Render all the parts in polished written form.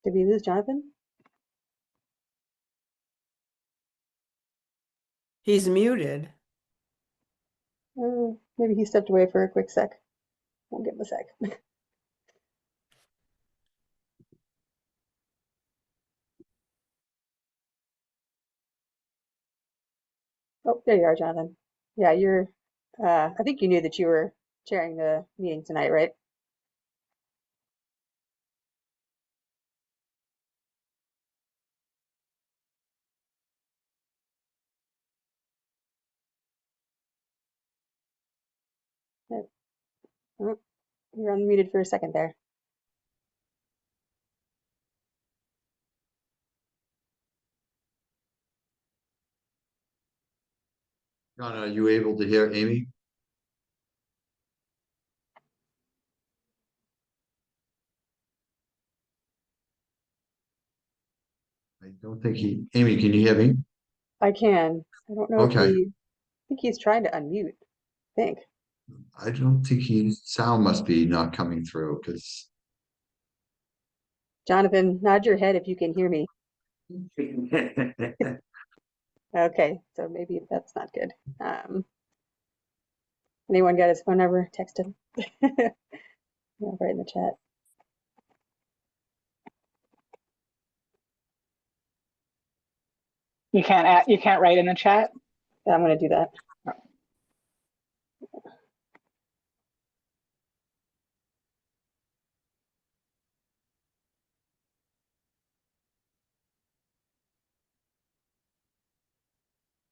Did we lose Jonathan? He's muted. Maybe he stepped away for a quick sec. We'll give him a sec. Oh, there you are, Jonathan. Yeah, I think you knew that you were chairing the meeting tonight, right? Oh, you're unmuted for a second there. John, are you able to hear Amy? I don't think Amy, can you hear me? I can. I don't know if Okay. I think he's trying to unmute. I think. I don't think sound must be not coming through because. Jonathan, nod your head if you can hear me. Okay, so maybe that's not good. Anyone got his phone number? Text him. Yeah, right in the chat. You can't write in the chat. Yeah, I'm going to do that.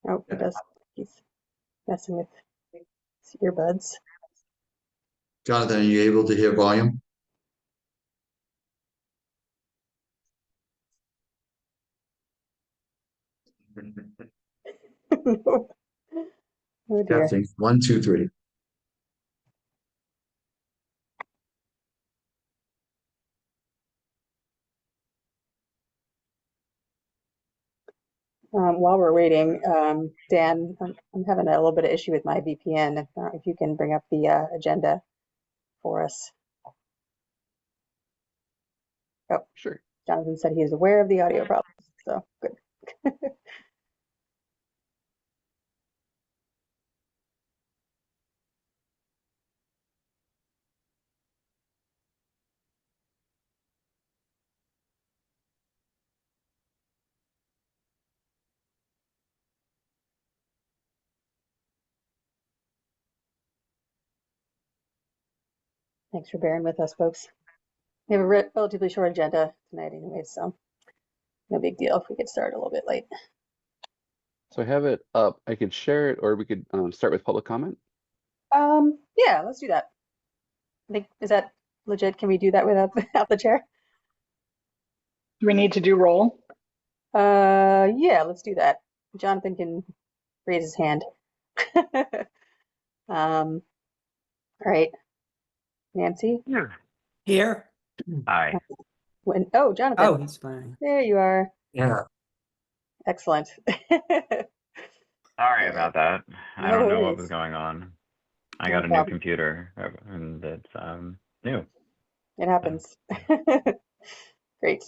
Oh, he does. He's messing with his earbuds. Jonathan, are you able to hear volume? No. Oh dear. Testing. 1, 2, 3. While we're waiting, Dan, I'm having a little bit of issue with my VPN. If you can bring up the agenda for us. Oh, Sure. Jonathan said he is aware of the audio problems, so good. Thanks for bearing with us, folks. We have a relatively short agenda tonight anyway, so no big deal if we get started a little bit late. So I have it up. I could share it, or we could start with public comment. Yeah, let's do that. I think, is that legit? Can we do that without the chair? Do we need to do roll? Yeah, let's do that. Jonathan can raise his hand. All right. Nancy? Here? Hi. Oh, Jonathan. Oh, he's fine. There you are. Yeah. Excellent. Sorry about that. I No don't know what worries. was going on. I No got a new problem. computer and it's new. It happens. Great.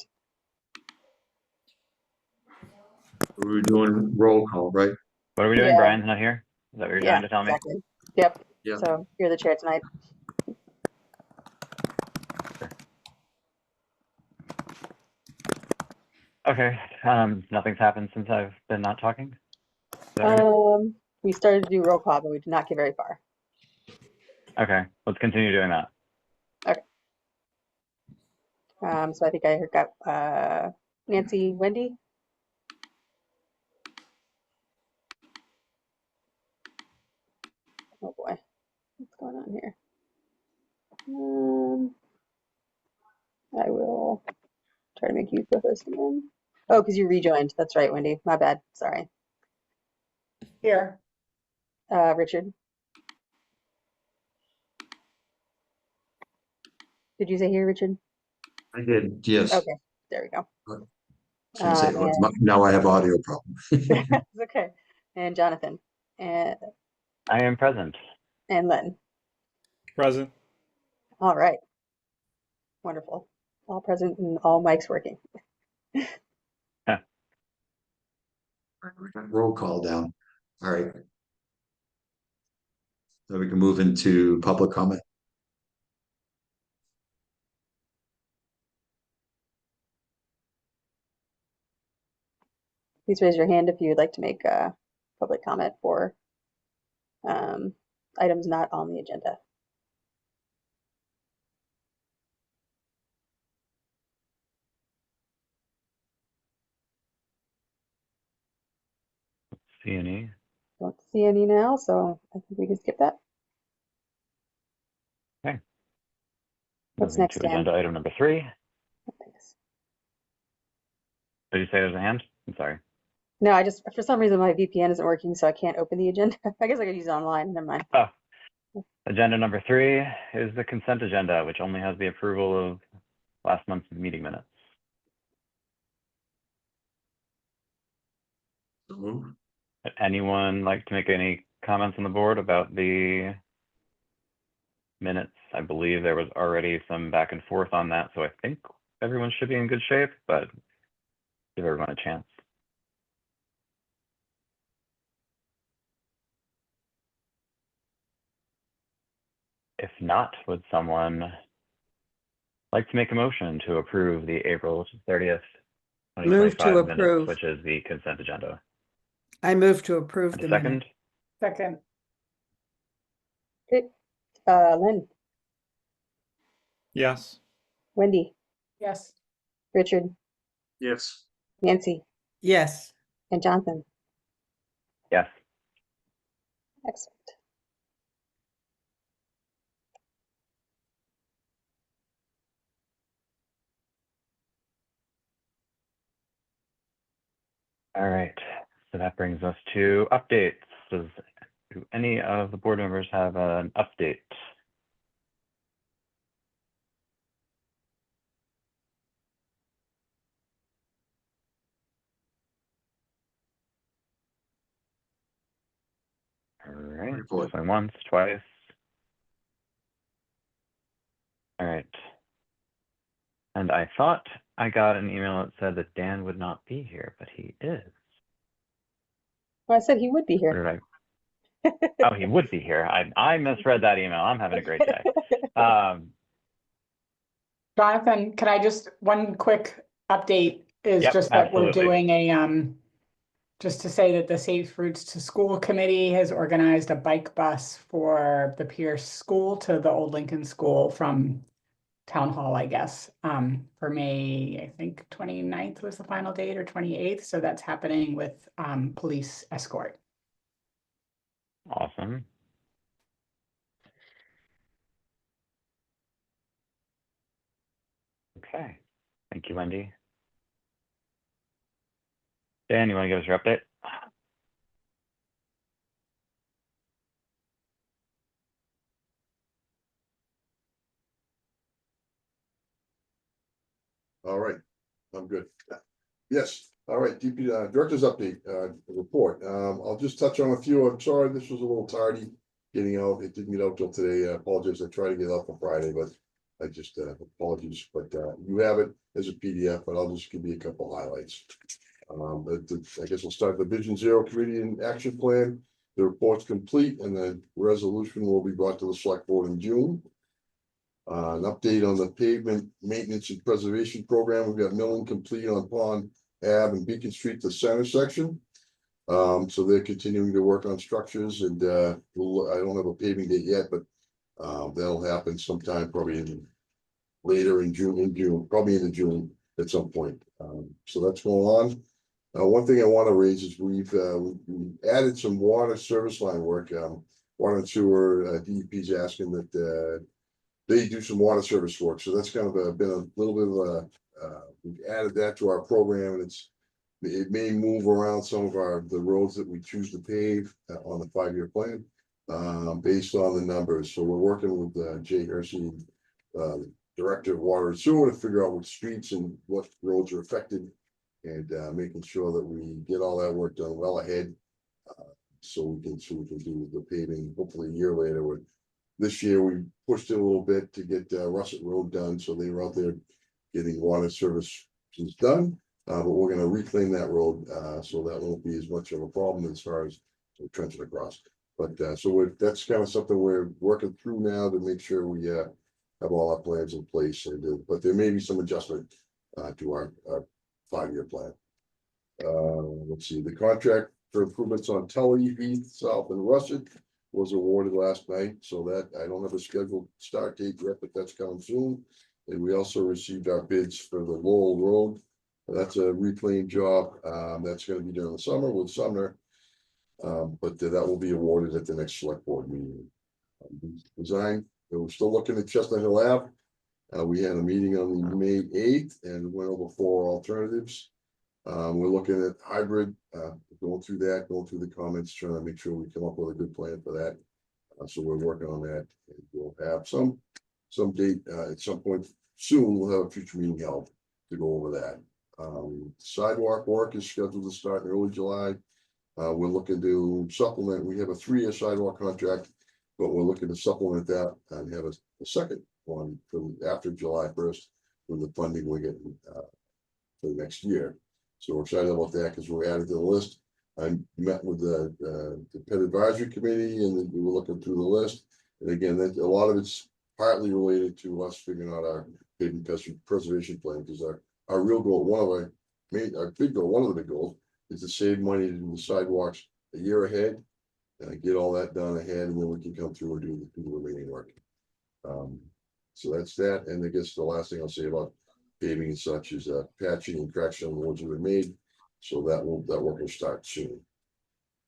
We were doing roll call, right? What are we doing? Yeah. Brian's not here? Is that what you're Yeah, trying to tell me? exactly. Yep. Yeah. So you're the chair tonight. Okay. Nothing's happened since I've been not talking. Is that right? We started to do roll call, but we did not get very far. Okay. Let's continue doing that. Okay. So I think I got Nancy, Wendy. Oh boy, what's going on here? I will try to make you co-host again. Oh, because you rejoined. That's right, Wendy. My bad. Sorry. Here. Richard. Did you say here, Richard? I did. Yes. Okay, there we go. Can't say now I have audio problem. It's okay. And Jonathan. And I am present. Len. Present. All right. Wonderful. all present and all mics working. Roll call down. All right. So we can move into public comment. Please raise your hand if you would like to make a public comment for items not on the agenda. See any? Don't see any now, so I think we can skip that. Okay. What's Moving next, to Dan? agenda item number 3. Thanks. Did you say there's a hand? I'm sorry. No, I just, for some reason, my VPN isn't working, so I can't open the agenda. I guess I could use it online. Never mind. Oh, agenda number 3 is the consent agenda, which only has the approval of last month's meeting minutes. So move. Anyone like to make any comments on the board about the minutes? I believe there was already some back and forth on that, so I think everyone should be in good shape, but give everyone a chance. If not, would someone like to make a motion to approve the April 30th, Move to 2025 minutes, approve. which is the consent agenda? I move to approve And the a second? minute. Second. Lynn, Yes. Wendy, Yes. Richard, Yes. Nancy, Yes. and Jonathan. Yes. Excellent. All right. So that brings us to updates. Do any of the board members have an update? All right. Report. Going once, twice. All right. And I thought I got an email that said that Dan would not be here, but he is. Well, I said he would be Or here. did I? Oh, he would be here. I misread that email. I'm having a great day. Jonathan, can I just, one quick update is Yep, just that we're absolutely. doing a, just to say that the Safe Routes to School Committee has organized a bike bus for the Pierce School to the Old Lincoln School from Town Hall, I guess, for May, I think 29th was the final date, or 28th. So that's happening with police escort. Awesome. Okay. Thank you, Wendy. Dan, you want to give us your update? All right, I'm good. Yes, all right, DP, Director's Update, report. I'll just touch on a few. I'm sorry, this was a little tardy getting out. It didn't get out till today. I apologize. I tried to get out for Friday, but I just, apologies. But, you have it as a PDF, but I'll just give you a couple highlights. I guess we'll start the Vision Zero Committee and Action Plan. The report's complete and the resolution will be brought to the select board in June. An update on the pavement maintenance and preservation program. We've got milling complete on Pond Ave and Beacon Street, the center section. So they're continuing to work on structures and I don't have a paving date yet, but that'll happen sometime probably later in June, probably in June at some point. So that's going on. One thing I want to raise is we've added some water service line work. Water and sewer, DEP's asking that they do some water service work, so that's kind of been a little bit of a, we've added that to our program, and it may move around some of the roads that we choose to pave on the 5-year plan, based on the numbers. So we're working with Jay Hersey, Director of Water and Sewer, to figure out which streets and what roads are affected, and making sure that we get all that work done well ahead, so we can do the paving hopefully a year later. This year, we pushed it a little bit to get Russet Road done, so they were out there getting water service is done. But we're gonna reclaim that road, so that won't be as much of a problem as far as trenching across. But, so that's kind of something we're working through now to make sure we, have all our plans in place, but there may be some adjustment, to our 5-year plan. Let's see, the contract for improvements on Tully, Heath, South and Russet was awarded last night, so that I don't have a scheduled start date yet, but that's coming soon. And we also received our bids for the Lowell Road. That's a reclaim job, that's gonna be during the summer with Sumner. But that will be awarded at the next select board meeting. Design, we're still looking at Chestnut Hill Ave. We had a meeting on the May 8th and went over 4 alternatives. We're looking at hybrid, going through the comments, trying to make sure we come up with a good plan for that. So we're working on that, and we'll have some date, at some point soon, we'll have a future meeting held to go over that. Sidewalk work is scheduled to start in early July. We're looking to supplement, we have a 3-year sidewalk contract, but we're looking to supplement that and have a second one for after July 1st with the funding we're getting, for the next year. So we're excited about that because we're added to the list. I met with the Pet Advisory Committee and we were looking through the list. And again, a lot of it's partly related to us figuring out our hidden pest preservation plan, because our real goal, one of the big goals is to save money to do the sidewalks a year ahead. And get all that done ahead, and then we can come through and do the remaining work. So that's that, and I guess the last thing I'll say about paving and such is patching and cracks on the roads have been made, so that work will start soon.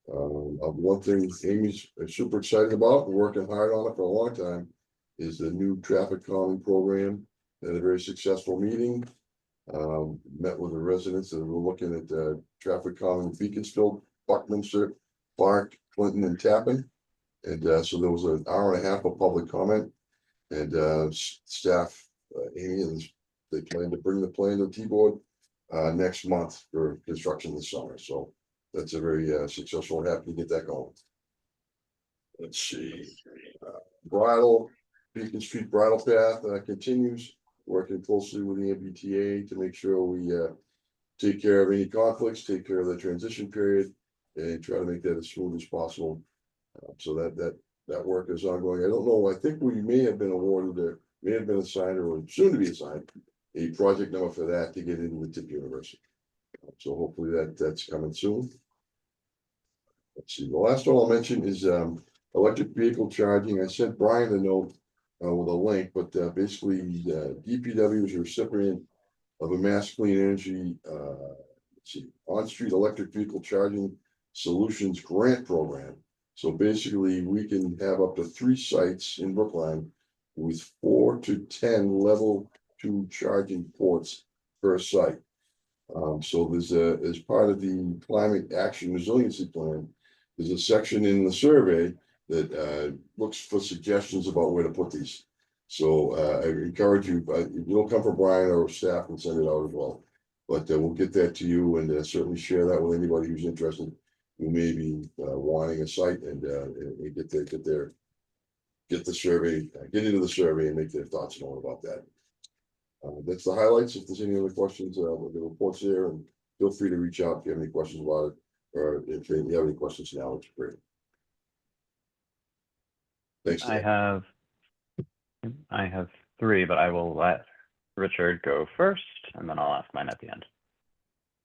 One thing Amy's super excited about and working hard on it for a long time is the new traffic calming program. Had a very successful meeting. Met with the residents and we're looking at traffic calming Beaconsfield, Buckminster, Clark, Clinton and Tappan. And so there was an hour and a half of public comment, and staff, Amy, and they plan to bring the plan to T-board next month for construction this summer. So that's a very successful, happy to get that going. Let's see, Bridle, Beacon Street Bridle Path continues, working closely with the MBTA to make sure we take care of any conflicts, take care of the transition period, and try to make that as smooth as possible. So that work is ongoing. I don't know, I think we may have been awarded, or may have been assigned, or soon to be assigned, a project number for that to get into the Tip University. So hopefully that's coming soon. Let's see, the last one I'll mention is electric vehicle charging. I sent Brian a note with a link, but basically DPW is a recipient of a Mass Clean Energy on-street electric vehicle charging solutions grant program. So basically we can have up to 3 sites in Brookline with 4 to 10 level 2 charging ports per site. So there's as part of the climate action resiliency plan, there's a section in the survey that looks for suggestions about where to put these. So I encourage you, you'll come from Brian or staff and send it out as well. But we'll get that to you and certainly share that with anybody who's interested, who may be wanting a site, and get the survey, get into the survey and make their thoughts known about that. That's the highlights. If there's any other questions, the report's there, and feel free to reach out if you have any questions about it, or if you have any questions now, it's great. Thanks. I have 3, but I will let Richard go first, and then I'll ask mine at the end.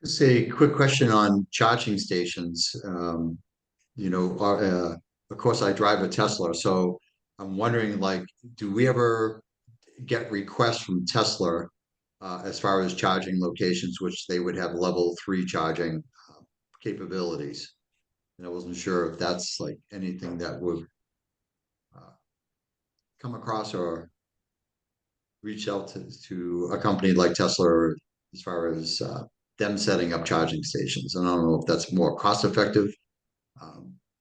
Just a quick question on charging stations. You know, of course, I drive a Tesla, so I'm wondering, like, do we ever get requests from Tesla as far as charging locations, which they would have level 3 charging capabilities? And I wasn't sure if that's like anything that would come across or reach out to a company like Tesla as far as them setting up charging stations. And I don't know if that's more cost effective,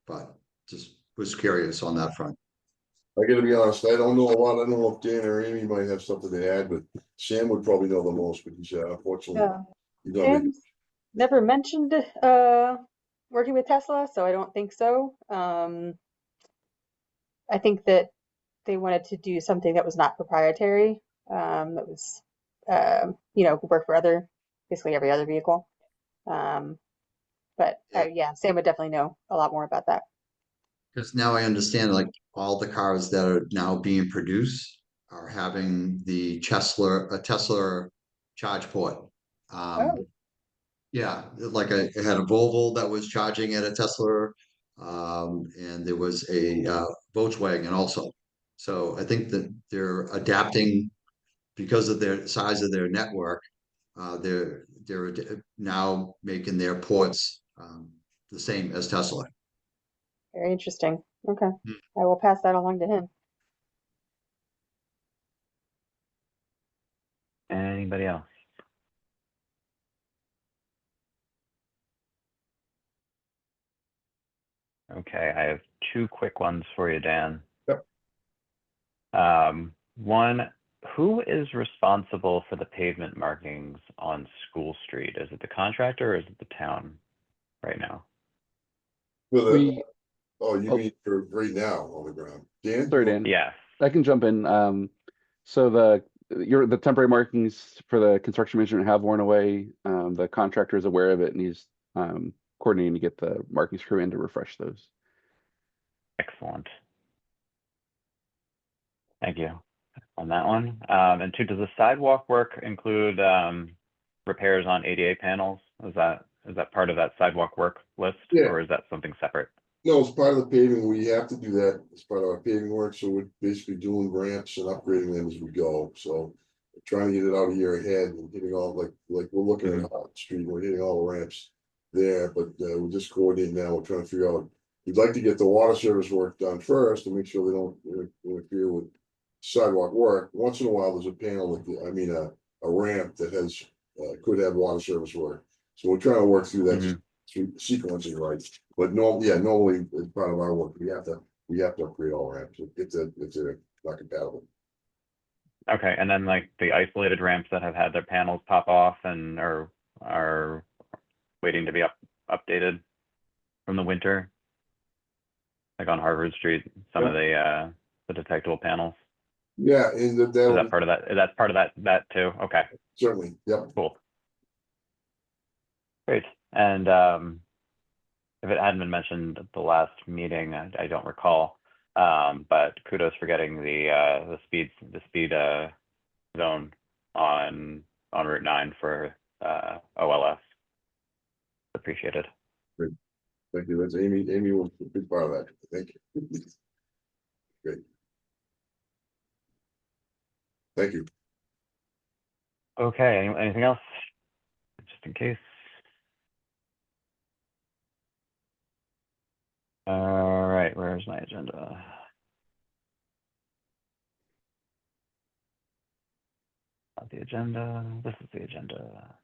but just was curious on that front. I gotta be honest, I don't know a lot. I don't know if Dan or Amy might have something to add, but Sam would probably know the most, but he's unfortunately. Yeah. He's not making- Sam's never mentioned working with Tesla, so I don't think so. I think that they wanted to do something that was not proprietary, that was work for basically every other vehicle. But yeah, Sam would definitely know a lot more about that. Because now I understand, like, all the cars that are now being produced are having a Tesla charge port. Oh. Yeah, like I had a Volvo that was charging at a Tesla, and there was a Volkswagen also. So I think that they're adapting because of their size of their network. They're now making their ports the same as Tesla. Very interesting. Okay. I will pass that along to him. Anybody else? Okay, I have two quick ones for you, Dan. Yep. One, who is responsible for the pavement markings on School Street? Is it the contractor or is it the town right now? Well, We, oh, you oh. mean for right now on the ground? Dan? sorry, Dan. Yes. I can jump in. So the temporary markings for the construction management have worn away. The contractor is aware of it and he's coordinating to get the markings crew in to refresh those. Excellent. Thank you on that one. And two, does the sidewalk work include repairs on ADA panels? Is that part of that sidewalk work list, Yeah. or is that something separate? No, it's part of the paving. We have to do that as part of our paving work. So we're basically doing ramps and upgrading them as we go. So we're trying to get it out a year ahead and hitting all like we're looking at Hot Street. We're hitting all the ramps there, but we're just coordinating now. We're trying to figure out. We'd like to get the water service work done first to make sure they don't interfere with sidewalk work. Once in a while, there's a panel a ramp that has could have water service work. So we're trying to work through that sequencing right. But normally as part of our work, we have to upgrade all ramps. It's not compatible. Okay, and then like the isolated ramps that have had their panels pop off and are waiting to be updated from the winter, like on Harvard Street, some of the detectable panels. Yeah, and Is that part of that? That's part of that too. Okay, certainly. Yep. cool. Great. And if it hadn't been mentioned at the last meeting, I don't recall. But kudos for getting the speed zone on Route 9 for OLS. Appreciated. Thank you. That's Amy. Amy was a big part of that. Thank you. Great. Thank you. Okay. Anything else? Just in case. All right. Where's my agenda? Not the agenda. This is the agenda.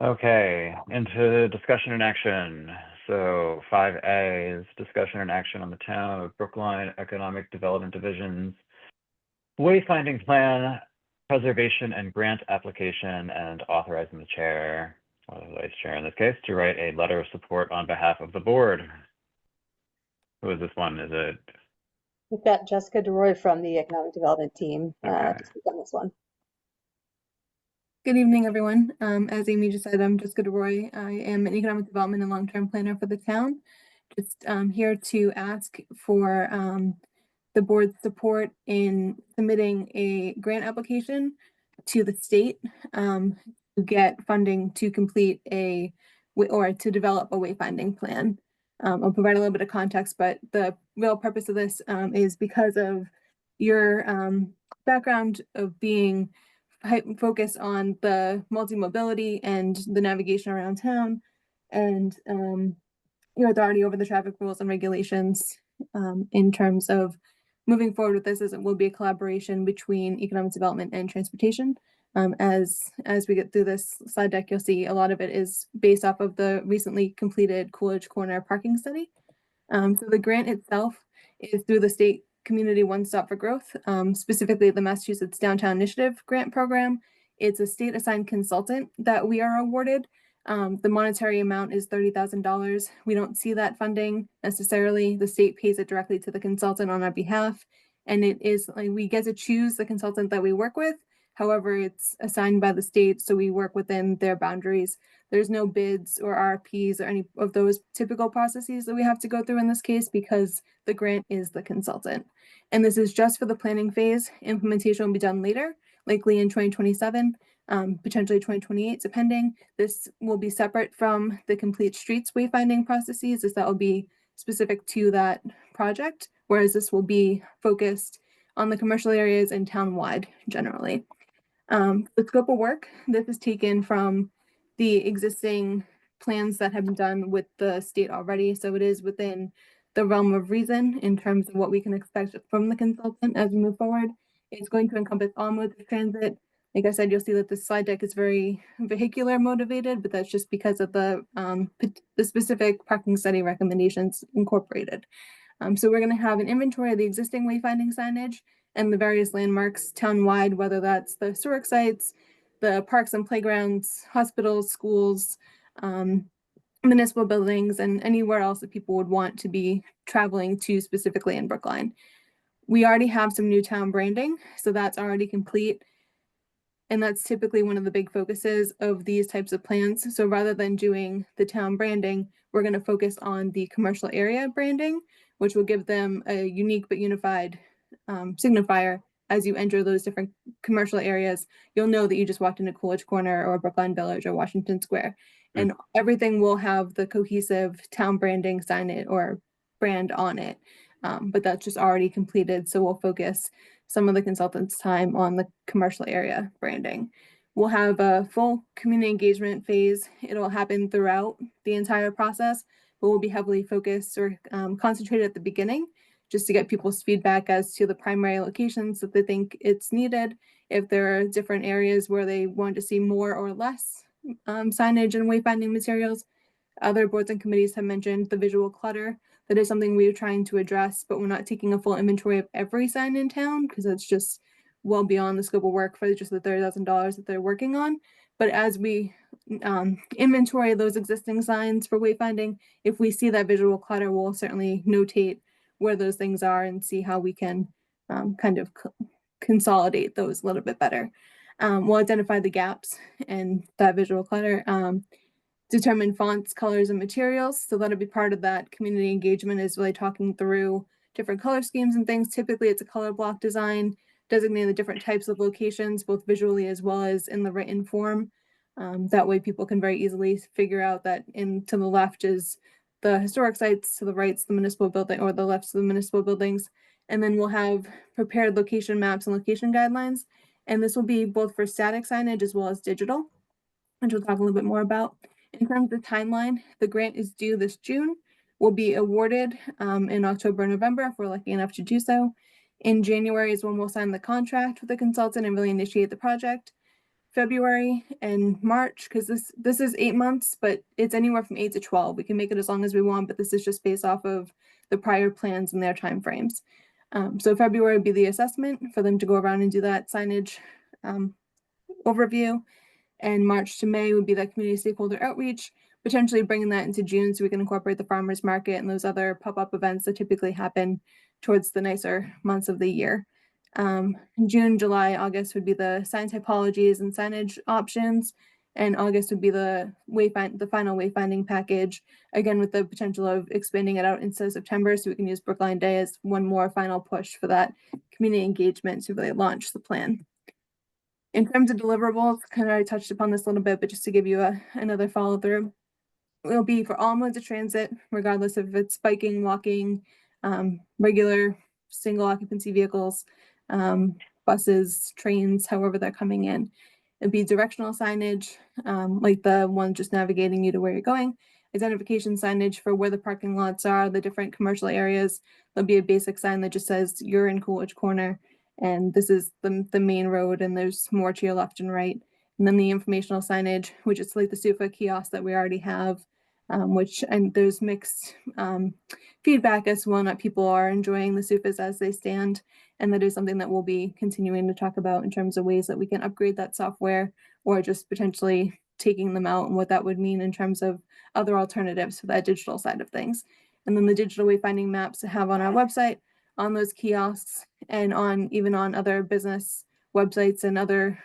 Okay, into discussion and action. So 5A is discussion and action on the town of Brookline Economic Development Division's wayfinding plan, preservation and grant application, and authorizing the chair, or the vice chair in this case, to write a letter of support on behalf of the board. Who is this one? Is it? We've got Jessica DeRoy from the Economic Development team to speak on this one. Good evening, everyone. As Amy just said, I'm Jessica DeRoy. I am an economic development and long-term planner for the town. Just here to ask for the board's support in submitting a grant application to the state to get funding to complete or to develop a wayfinding plan. I'll provide a little bit of context, but the real purpose of this is because of your background of being focus on the multi-mobility and the navigation around town and your authority over the traffic rules and regulations in terms of moving forward with this, as it will be a collaboration between economic development and transportation. As we get through this slide deck, you'll see a lot of it is based off of the recently completed Coolidge Corner parking study. So the grant itself is through the state Community One Stop for Growth, specifically the Massachusetts Downtown Initiative Grant Program. It's a state assigned consultant that we are awarded. The monetary amount is $30,000. We don't see that funding necessarily. The state pays it directly to the consultant on our behalf. And it is like we get to choose the consultant that we work with. However, it's assigned by the state, so we work within their boundaries. There's no bids or RFPs or any of those typical processes that we have to go through in this case because the grant is the consultant. And this is just for the planning phase. Implementation will be done later, likely in 2027, potentially 2028, depending. This will be separate from the complete streets wayfinding processes, as that will be specific to that project, whereas this will be focused on the commercial areas and town-wide generally. The scope of work, this is taken from the existing plans that have been done with the state already, so it is within the realm of reason in terms of what we can expect from the consultant as we move forward. It's going to encompass all modes of transit. Like I said, you'll see that the slide deck is very vehicular motivated, but that's just because of the specific parking study recommendations incorporated. So we're going to have an inventory of the existing wayfinding signage and the various landmarks town-wide, whether that's the historic sites, the parks and playgrounds, hospitals, schools, municipal buildings, and anywhere else that people would want to be traveling to specifically in Brookline. We already have some new town branding, so that's already complete. And that's typically one of the big focuses of these types of plans. So rather than doing the town branding, we're going to focus on the commercial area branding, which will give them a unique but unified signifier. As you enter those different commercial areas, you'll know that you just walked into Coolidge Corner or Brookline Village or Washington Square. And everything will have the cohesive town branding sign it or brand on it. But that's just already completed. So we'll focus some of the consultants' time on the commercial area branding. We'll have a full community engagement phase. It'll happen throughout the entire process, but we'll be heavily focused or concentrated at the beginning just to get people's feedback as to the primary locations that they think it's needed. If there are different areas where they want to see more or less signage and wayfinding materials. Other boards and committees have mentioned the visual clutter. That is something we're trying to address, but we're not taking a full inventory of every sign in town because that's just well beyond the scope of work for just the $30,000 that they're working on. But as we inventory those existing signs for wayfinding, if we see that visual clutter, we'll certainly notate where those things are and see how we can kind of consolidate those a little bit better. We'll identify the gaps and that visual clutter. Determine fonts, colors, and materials. So that'll be part of that community engagement, is really talking through different color schemes and things. Typically it's a color block design, designating the different types of locations, both visually as well as in the written form. That way people can very easily figure out that to the left is the historic sites, to the right's the municipal building, or the left's the municipal buildings. And then we'll have prepared location maps and location guidelines. And this will be both for static signage as well as digital, which we'll talk a little bit more about. In terms of the timeline, the grant is due this June, will be awarded in October, November, if we're lucky enough to do so. In January is when we'll sign the contract with the consultant and really initiate the project. February and March, because this is 8 months, but it's anywhere from 8 to 12. We can make it as long as we want, but this is just based off of the prior plans and their timeframes. So February would be the assessment for them to go around and do that signage overview. And March to May would be that community stakeholder outreach, potentially bringing that into June so we can incorporate the farmers market and those other pop-up events that typically happen towards the nicer months of the year. June, July, August would be the sign typologies and signage options, and August would be the final wayfinding package, again with the potential of expanding it out into September so we can use Brookline Day as one more final push for that community engagement to really launch the plan. In terms of deliverables, kind of already touched upon this a little bit, but just to give you another follow through, it'll be for all modes of transit, regardless if it's biking, walking, regular single occupancy vehicles, buses, trains, however they're coming in. It'd be directional signage, like the one just navigating you to where you're going, identification signage for where the parking lots are, the different commercial areas. There'll be a basic sign that just says you're in Coolidge Corner, and this is the main road, and there's more to your left and right. And then the informational signage, which is like the SUFA kiosk that we already have, and there's mixed feedback as to whether or not people are enjoying the SUFAs as they stand. And that is something that we'll be continuing to talk about in terms of ways that we can upgrade that software, or just potentially taking them out and what that would mean in terms of other alternatives for that digital side of things. And then the digital wayfinding maps to have on our website, on those kiosks, and even on other business websites and other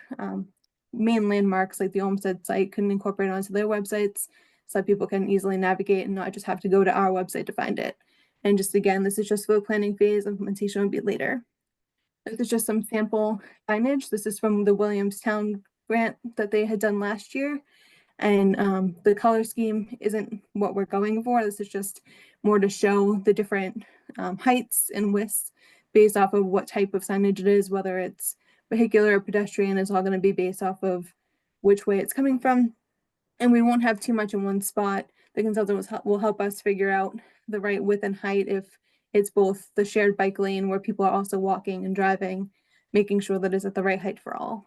main landmarks like the Olmsted site can incorporate onto their websites so that people can easily navigate and not just have to go to our website to find it. And just again, this is just for the planning phase, implementation will be later. This is just some sample signage. This is from the Williamstown grant that they had done last year. And the color scheme isn't what we're going for. This is just more to show the different heights and widths based off of what type of signage it is, whether it's vehicular or pedestrian. It's all going to be based off of which way it's coming from. And we won't have too much in one spot. The consultant will help us figure out the right width and height if it's both the shared bike lane where people are also walking and driving, making sure that it's at the right height for all.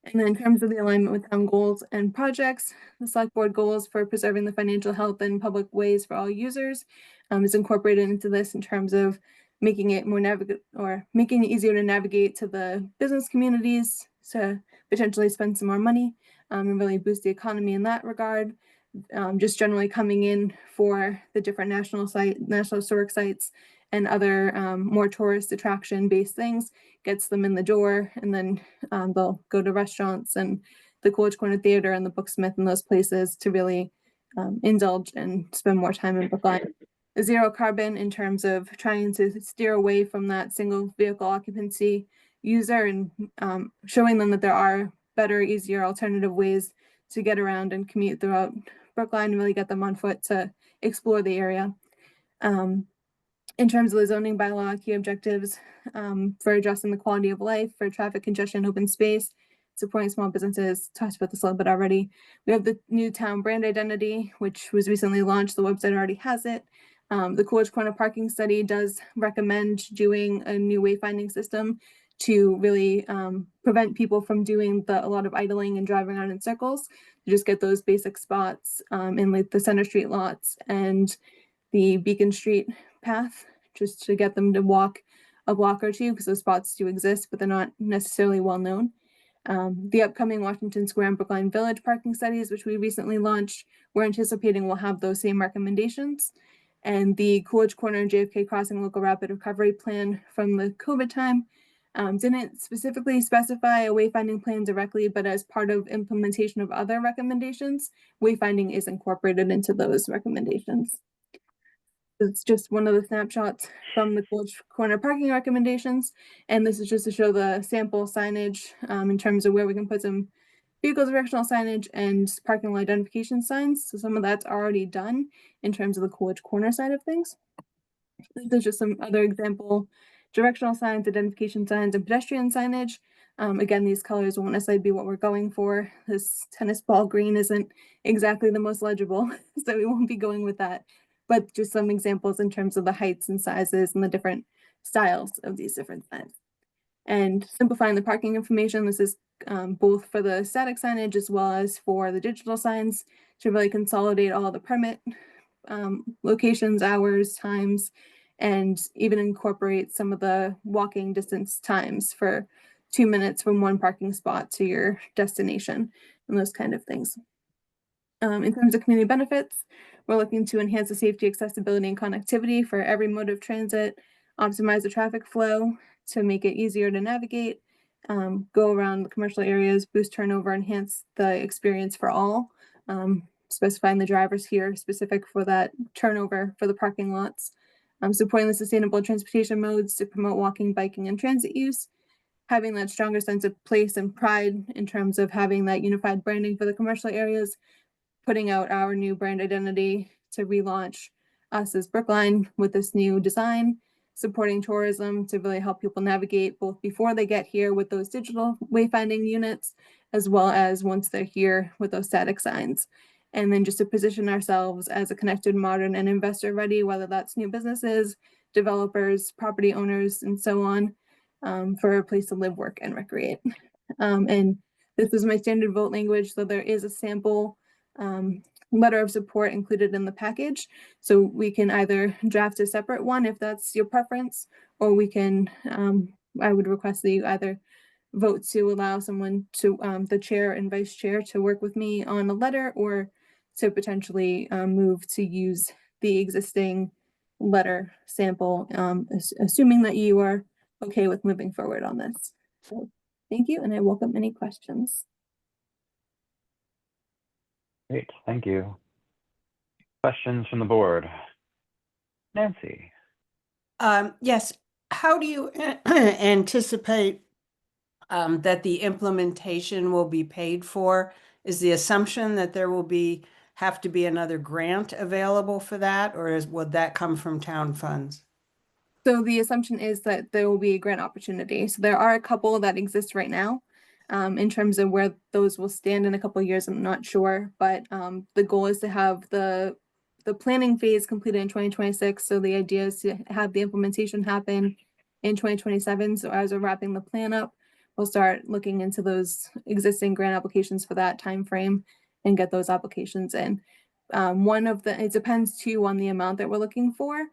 And then in terms of the alignment with town goals and projects, the select board goals for preserving the financial health and public ways for all users is incorporated into this in terms of making it more making it easier to navigate to the business communities to potentially spend some more money and really boost the economy in that regard. Just generally coming in for the different national historic sites and other more tourist attraction based things, gets them in the door, and then they'll go to restaurants and the Coolidge Corner Theater and the Booksmith and those places to really indulge and spend more time in Brookline. Zero carbon in terms of trying to steer away from that single vehicle occupancy user and showing them that there are better, easier alternative ways to get around and commute throughout Brookline and really get them on foot to explore the area. In terms of the zoning bylaw, key objectives for addressing the quality of life, for traffic congestion, open space, supporting small businesses, talked about this a little bit already. We have the new town brand identity, which was recently launched. The website already has it. The Coolidge Corner parking study does recommend doing a new wayfinding system to really prevent people from doing a lot of idling and driving around in circles, to just get those basic spots in like the Center Street lots and the Beacon Street path, just to get them to walk a block or two, because those spots do exist, but they're not necessarily well known. The upcoming Washington Square and Brookline Village parking studies, which we recently launched, we're anticipating will have those same recommendations. And the Coolidge Corner and JFK Crossing Local Rapid Recovery Plan from the COVID time didn't specifically specify a wayfinding plan directly, but as part of implementation of other recommendations, wayfinding is incorporated into those recommendations. It's just one of the snapshots from the Coolidge Corner parking recommendations. And this is just to show the sample signage in terms of where we can put some vehicle directional signage and parking lot identification signs. So some of that's already done in terms of the Coolidge Corner side of things. There's just some other example directional signs, identification signs, and pedestrian signage. Again, these colors won't necessarily be what we're going for. This tennis ball green isn't exactly the most legible, so we won't be going with that. But just some examples in terms of the heights and sizes and the different styles of these different signs. And simplifying the parking information, this is both for the static signage as well as for the digital signs to really consolidate all the permit locations, hours, times, and even incorporate some of the walking distance times for 2 minutes from one parking spot to your destination and those kind of things. In terms of community benefits, we're looking to enhance the safety, accessibility, and connectivity for every mode of transit, optimize the traffic flow to make it easier to navigate, go around the commercial areas, boost turnover, enhance the experience for all, specifying the drivers here specific for that turnover for the parking lots, supporting the sustainable transportation modes to promote walking, biking, and transit use, having that stronger sense of place and pride in terms of having that unified branding for the commercial areas, putting out our new brand identity to relaunch us as Brookline with this new design, supporting tourism to really help people navigate both before they get here with those digital wayfinding units, as well as once they're here with those static signs. And then just to position ourselves as a connected, modern, and investor ready, whether that's new businesses, developers, property owners, and so on, for a place to live, work, and recreate. And this is my standard vote language, so there is a sample letter of support included in the package. So we can either draft a separate one if that's your preference, or we can, I would request that you either vote to allow someone to, the chair and vice chair, to work with me on a letter, or to potentially move to use the existing letter sample, assuming that you are okay with moving forward on this. So Thank you, and I welcome any questions. Great, thank you. Questions from the board? Nancy? Yes, how do you anticipate that the implementation will be paid for? Is the assumption that there will have to be another grant available for that, or would that come from town funds? So the assumption is that there will be a grant opportunity. So there are a couple that exist right now. In terms of where those will stand in a couple of years, I'm not sure, but the goal is to have the planning phase completed in 2026. So the idea is to have the implementation happen in 2027. So as we're wrapping the plan up, we'll start looking into those existing grant applications for that time frame and get those applications in. It depends too on the amount that we're looking for.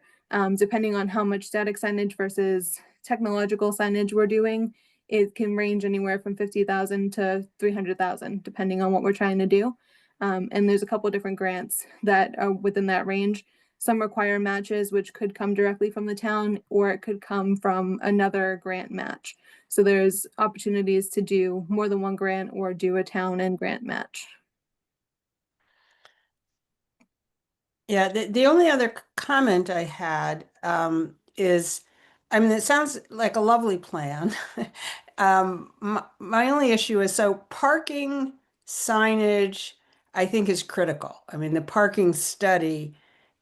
Depending on how much static signage versus technological signage we're doing, it can range anywhere from 50,000 to 300,000, depending on what we're trying to do. And there's a couple different grants that are within that range. Some require matches, which could come directly from the town, or it could come from another grant match. So there's opportunities to do more than one grant or do a town and grant match. Yeah, the only other comment I had is, I mean, it sounds like a lovely plan. My only issue is, so parking signage, I think, is critical. I mean, the parking study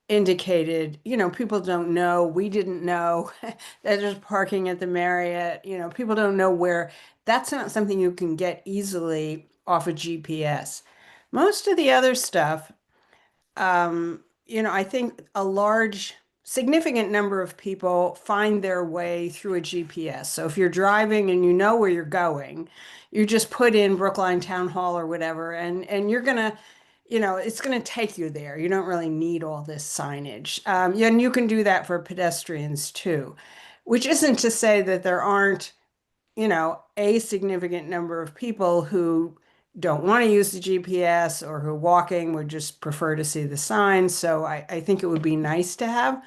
indicated, people don't know, we didn't know that there's parking at the Marriott, people don't know where. That's not something you can get easily off a GPS. Most of the other stuff, I think significant number of people find their way through a GPS. So if you're driving and you know where you're going, you just put in Brookline Town Hall or whatever, and you're gonna, it's gonna take you there. You don't really need all this signage. And you can do that for pedestrians too, which isn't to say that there aren't, a significant number of people who don't want to use the GPS or who walking would just prefer to see the signs. So I think it would be nice to have.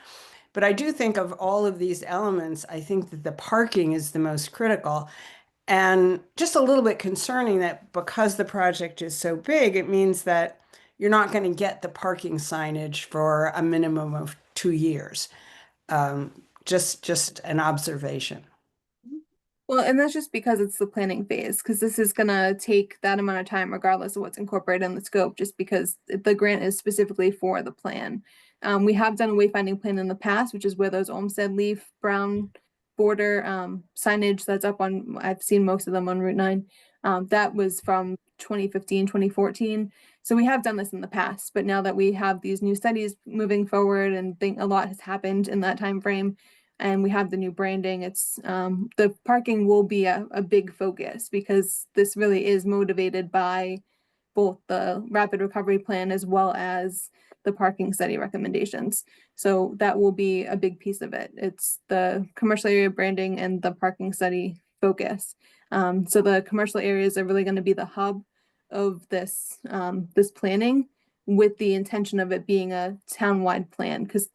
But I do think of all of these elements, I think that the parking is the most critical. And just a little bit concerning that because the project is so big, it means that you're not going to get the parking signage for a minimum of 2 years. Just an observation. Well, and that's just because it's the planning phase, because this is gonna take that amount of time regardless of what's incorporated in the scope, just because the grant is specifically for the plan. We have done a wayfinding plan in the past, which is where those Olmsted leaf brown border signage that's up on, I've seen most of them on Route 9. That was from 2015, 2014. So we have done this in the past, but now that we have these new studies moving forward and think a lot has happened in that time frame, and we have the new branding, it's the parking will be a big focus, because this really is motivated by both the rapid recovery plan as well as the parking study recommendations. So that will be a big piece of it. It's the commercial area branding and the parking study focus. So the commercial areas are really going to be the hub of this this planning, with the intention of it being a town-wide plan, because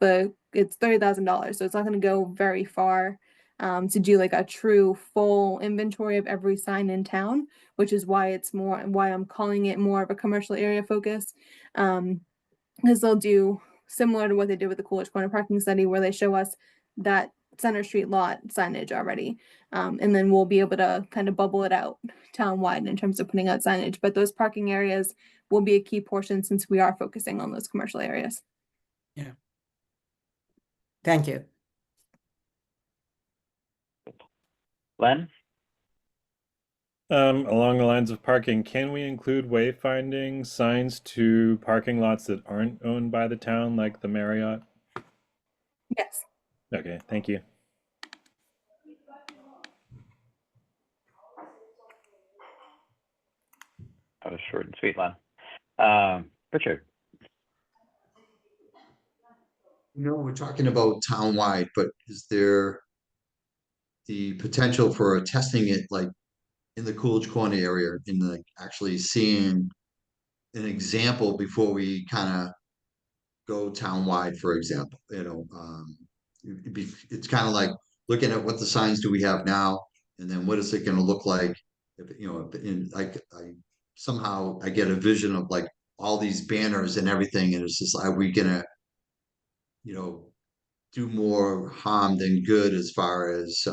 it's $30,000, so it's not going to go very far to do like a true full inventory of every sign in town, which is why I'm calling it more of a commercial area focus, because they'll do similar to what they did with the Coolidge Corner parking study, where they show us that Center Street lot signage already, and then we'll be able to kind of bubble it out town-wide in terms of putting out signage. But those parking areas will be a key portion, since we are focusing on those commercial areas. Yeah. Thank you. Len? Along the lines of parking, can we include wayfinding signs to parking lots that aren't owned by the town, like the Marriott? Yes. Okay, thank you. That was short and sweet, Len. Richard? We're talking about town-wide, but is there the potential for testing it like in the Coolidge Corner area, actually seeing an example before we kind of go town-wide, for example? It's kind of like looking at what the signs do we have now, and then what is it going to look like in like somehow I get a vision of like all these banners and everything, and it's just, are we gonna, do more harm than good as far as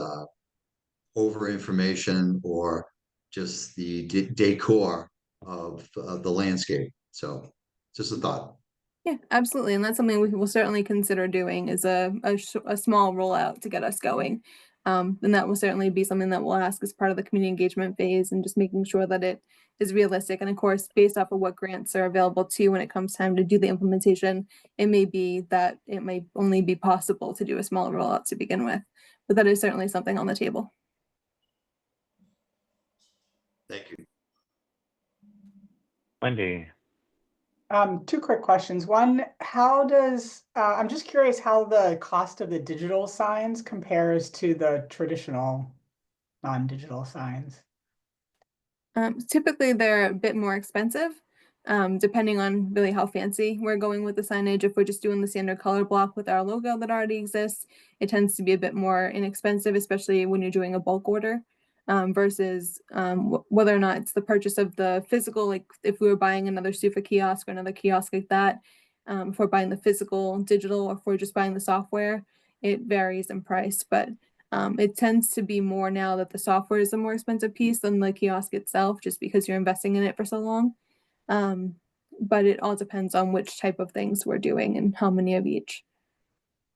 over information or just the decor of the landscape? So just a thought. Yeah, absolutely. And that's something we will certainly consider doing, is a small rollout to get us going. And that will certainly be something that we'll ask as part of the community engagement phase, and just making sure that it is realistic. And of course, based off of what grants are available too, when it comes time to do the implementation, it may be that it may only be possible to do a smaller rollout to begin with. But that is certainly something on the table. Thank you. Wendy, Two quick questions. One, how does, I'm just curious how the cost of the digital signs compares to the traditional non-digital signs. Typically, they're a bit more expensive, depending on really how fancy we're going with the signage. If we're just doing the standard color block with our logo that already exists, it tends to be a bit more inexpensive, especially when you're doing a bulk order, versus whether or not it's the purchase of the physical, like if we were buying another SUFA kiosk or another kiosk like that, if we're buying the physical digital, or if we're just buying the software, it varies in price. But it tends to be more now that the software is the more expensive piece than the kiosk itself, just because you're investing in it for so long. But it all depends on which type of things we're doing and how many of each.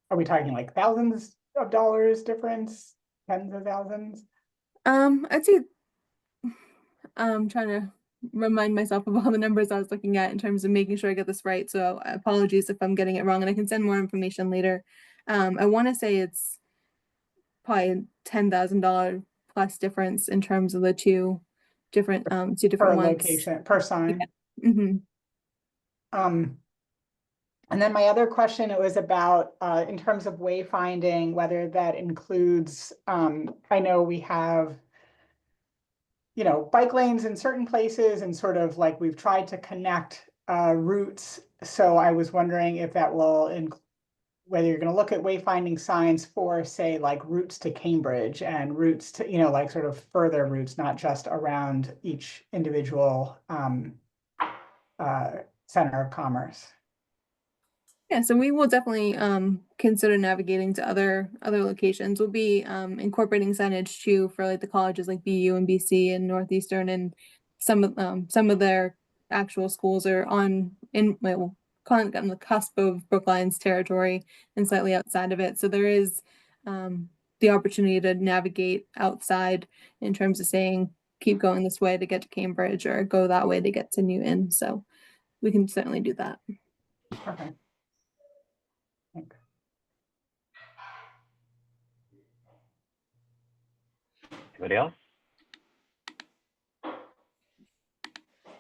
Are we talking like thousands of dollars difference, tens of thousands? I'd say I'm trying to remind myself of all the numbers I was looking at in terms of making sure I get this right. So apologies if I'm getting it wrong, and I can send more information later. I want to say it's probably $10,000 plus difference in terms of the two different Per ones. location, per sign. Yeah. Mm-hmm. And then my other question, it was about in terms of wayfinding, whether that includes, I know we have, bike lanes in certain places, and sort of like we've tried to connect routes. So I was wondering if that will include, whether you're going to look at wayfinding signs for, say, like routes to Cambridge and routes to, like sort of further routes, not just around each individual center of commerce. Yeah, so we will definitely consider navigating to other locations. We'll be incorporating signage too for like the colleges like BU and BC and Northeastern, and some of their actual schools are on the cusp of Brookline's territory and slightly outside of it. So there is the opportunity to navigate outside in terms of saying keep going this way to get to Cambridge, or go that way to get to Newton. So we can certainly do that. Okay. Thanks. anybody else?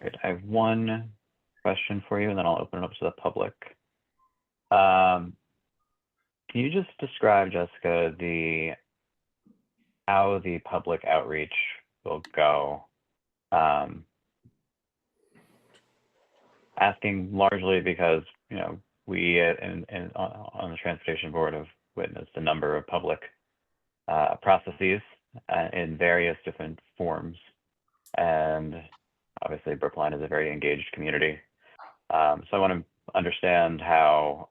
Great. I have one question for you, and then I'll open it up to the public. Can you just describe, Jessica, how the public outreach will go? Asking largely because we on the transportation board have witnessed a number of public processes in various different forms, and obviously Brookline is a very engaged community. So I want to understand how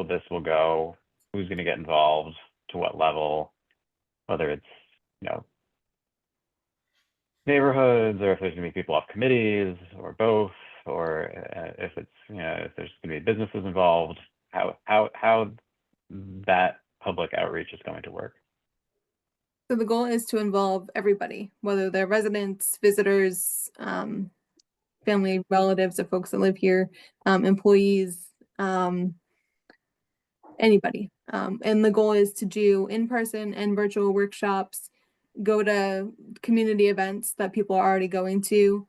this will go, who's going to get involved, to what level, whether it's neighborhoods, or if there's going to be people off committees, or both, or if it's if there's going to be businesses involved, how that public outreach is going to work. So the goal is to involve everybody, whether they're residents, visitors, family, relatives of folks that live here, employees, anybody. And the goal is to do in-person and virtual workshops, go to community events that people are already going to,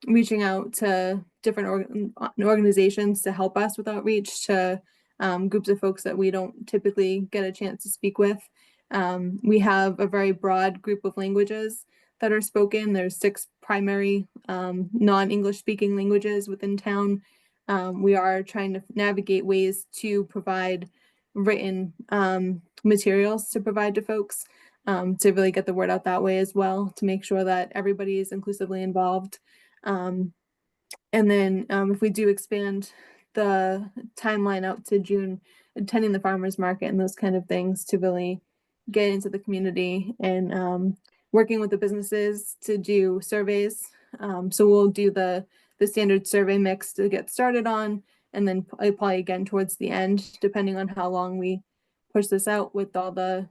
reaching out to different organizations to help us with outreach, to groups of folks that we don't typically get a chance to speak with. We have a very broad group of languages that are spoken. There's 6 primary non-English speaking languages within town. We are trying to navigate ways to provide written materials to provide to folks. to really get the word out that way as well, to make sure that everybody is inclusively involved. And then if we do expand the timeline out to June, attending the farmers market and those kind of things to really get into the community and working with the businesses to do surveys. So we'll do the standard survey mix to get started on, and then probably again towards the end, depending on how long we push this out with all the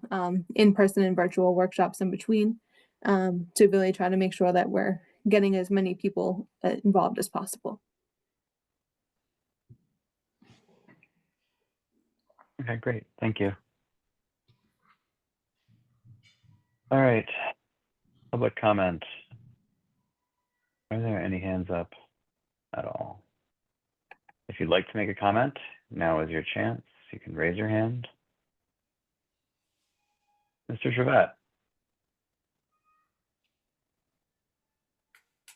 in-person and virtual workshops in between, to really try to make sure that we're getting as many people involved as possible. Okay, great. Thank you. All right. Public comment. Are there any hands up at all? If you'd like to make a comment, now is your chance. You can raise your hand. Mr. Trevette.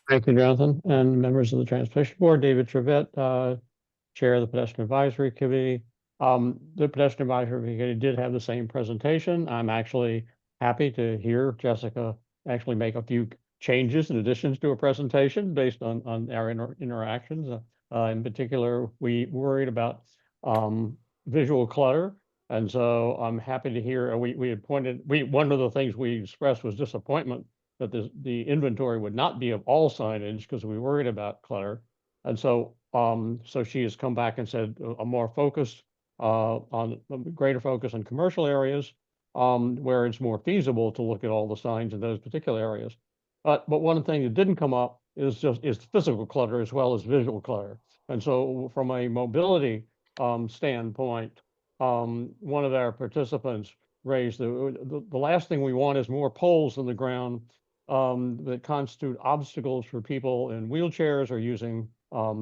Thank you, Jonathan, and members of the Transportation Board. David Trevette, Chair of the Pedestrian Advisory Committee. The Pedestrian Advisory Committee did have the same presentation. I'm actually happy to hear Jessica actually make a few changes and additions to a presentation based on our interactions. In particular, we worried about visual clutter. And so I'm happy to hear we had one of the things we expressed was disappointment that the inventory would not be of all signage because we worried about clutter. And so so she has come back and said a more focused on a greater focus on commercial areas where it's more feasible to look at all the signs in those particular areas. But one thing that didn't come up is physical clutter as well as visual clutter. And so from a mobility standpoint, one of our participants raised the last thing we want is more poles in the ground that constitute obstacles for people in wheelchairs or using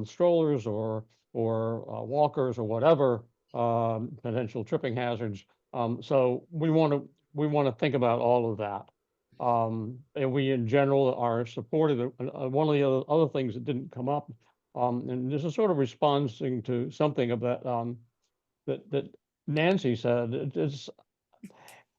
strollers or walkers or whatever, potential tripping hazards. So we want to think about all of that. And we in general are supportive of one of the other things that didn't come up, and this is sort of responding to something about that Nancy said. It's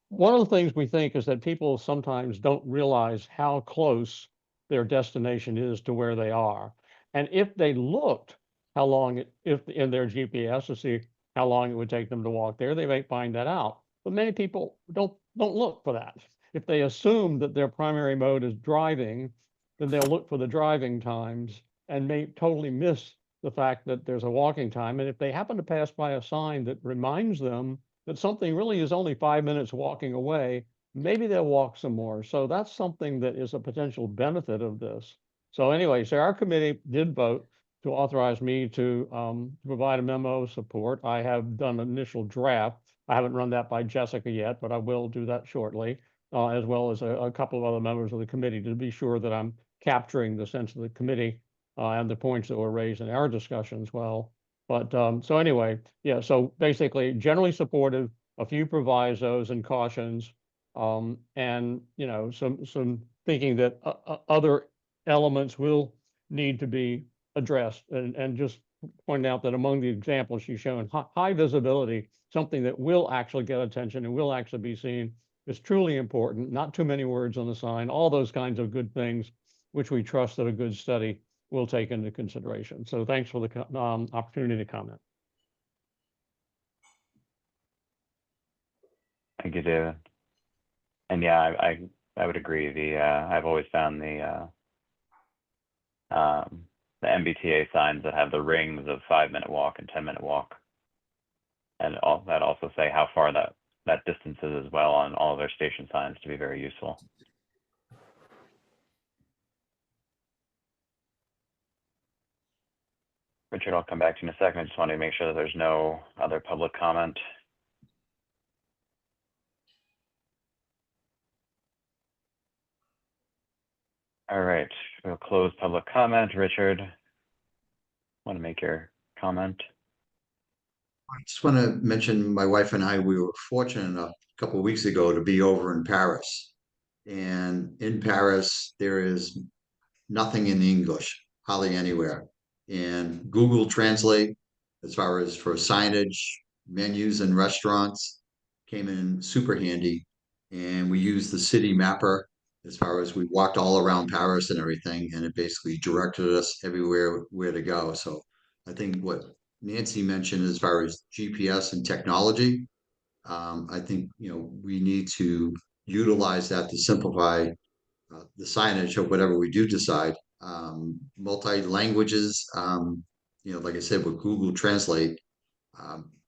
one of the things we think is that people sometimes don't realize how close their destination is to where they are. And if they looked how long if in their GPS to see how long it would take them to walk there, they may find that out. But many people don't look for that. If they assume that their primary mode is driving, then they'll look for the driving times and may totally miss the fact that there's a walking time. And if they happen to pass by a sign that reminds them that something really is only 5 minutes walking away, maybe they'll walk some more. So that's something that is a potential benefit of this. So anyway, so our committee did vote to authorize me to provide a memo of support. I have done an initial draft. I haven't run that by Jessica yet, but I will do that shortly, as well as a couple of other members of the committee to be sure that I'm capturing the sense of the committee and the points that were raised in our discussion as well. But so anyway, yeah, so basically generally supportive, a few provisos and cautions, and you know, some thinking that other elements will need to be addressed, and just point out that among the examples she's shown, high visibility, something that will actually get attention and will actually be seen, is truly important. Not too many words on the sign, all those kinds of good things, which we trust that a good study will take into consideration. So thanks for the opportunity to comment. Thank you, David. And yeah, I would agree. I've always found the MBTA signs that have the rings of 5-minute walk and 10-minute walk, and that also say how far that distance is as well on all of their station signs, to be very useful. Richard, I'll come back to you in a second. I just wanted to make sure that there's no other public comment. All right, we'll close public comment. Richard, want to make your comment? I just want to mention my wife and I, we were fortunate enough a couple of weeks ago to be over in Paris. And in Paris, there is nothing in English, hardly anywhere. And Google Translate, as far as for signage, menus and restaurants, came in super handy. and we used the city mapper as far as we walked all around Paris and everything, and it basically directed us everywhere where to go. So I think what Nancy mentioned as far as GPS and technology, I think, we need to utilize that to simplify the signage of whatever we do decide. Multi-languages, like I said, with Google Translate,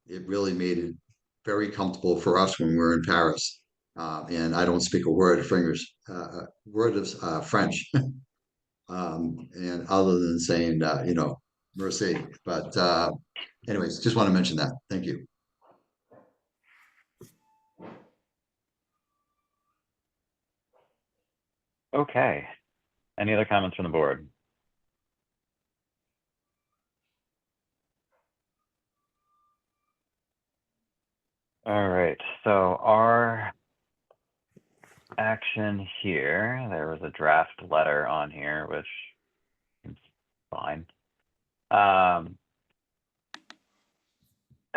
it really made it very comfortable for us when we were in Paris. And I don't speak a word of French. And other than saying, merci. But anyways, just want to mention that. Thank you. Okay. Any other comments from the board? All right, so our action here, there was a draft letter on here, which is fine. I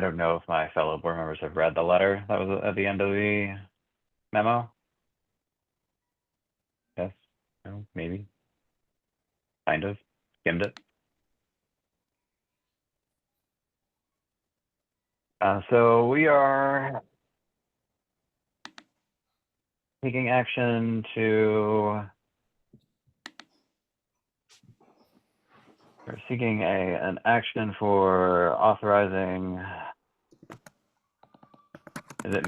don't know if my fellow board members have read the letter that was at the end of the memo. Yes, no, maybe, kind of, skimmed it. So we are taking action to, we're seeking an action for authorizing, is it,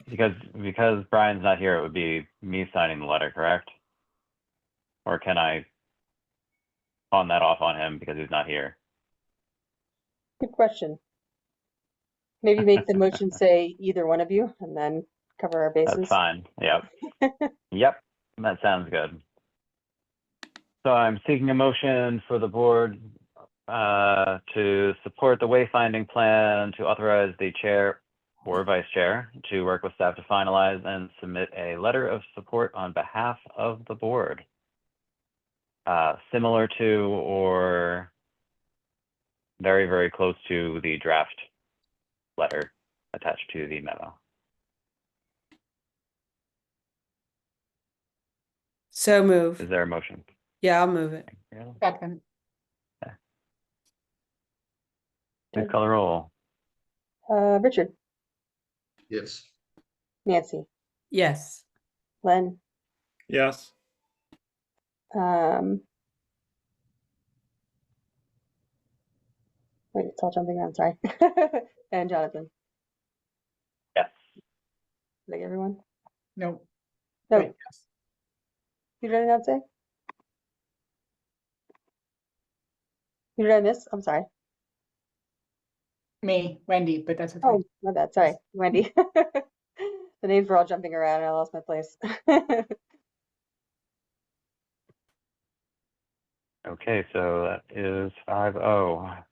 because Brian's not here, it would be me signing the letter, correct? Or can I pawn that off on him because he's not here? Good question. Maybe make the motion say either one of you and then cover our bases. That's fine. Yep. Yep. That sounds good. So I'm seeking a motion for the board to support the wayfinding plan, to authorize the chair or vice chair to work with staff to finalize and submit a letter of support on behalf of the board. Similar to or very, very close to the draft letter attached to the memo. So move. Is there a motion? Yeah, I'll move it. Second. Please call the roll. Richard, Yes. Nancy, Yes. Len, Yes. wait, it's all jumping around, sorry. And Jonathan, Yes. like everyone? No. No, Wait, yes. who did I not say? Who did I miss? I'm sorry. Me, Wendy, but that's okay. Oh, my bad, sorry, Wendy. The names were all jumping around and I lost my place. Okay, so that is 5-0.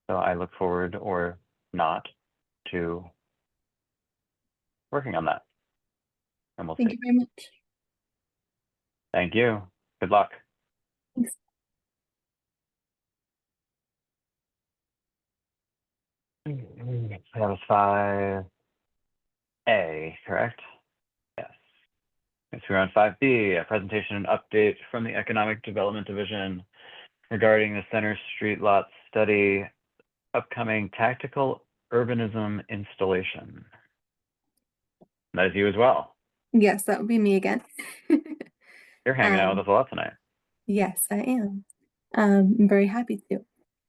So I look forward or not to working on that. And we'll Thank see. you very much. Thank you. Good luck. Thanks. That was 5A, correct? Yes. Next we're on 5B, a presentation and update from the Economic Development Division regarding the Center Street Lot Study, upcoming tactical urbanism installation. That is you as well. Yes, that would be me again. You're hanging out with us a lot tonight. Yes, I am. I'm very happy to.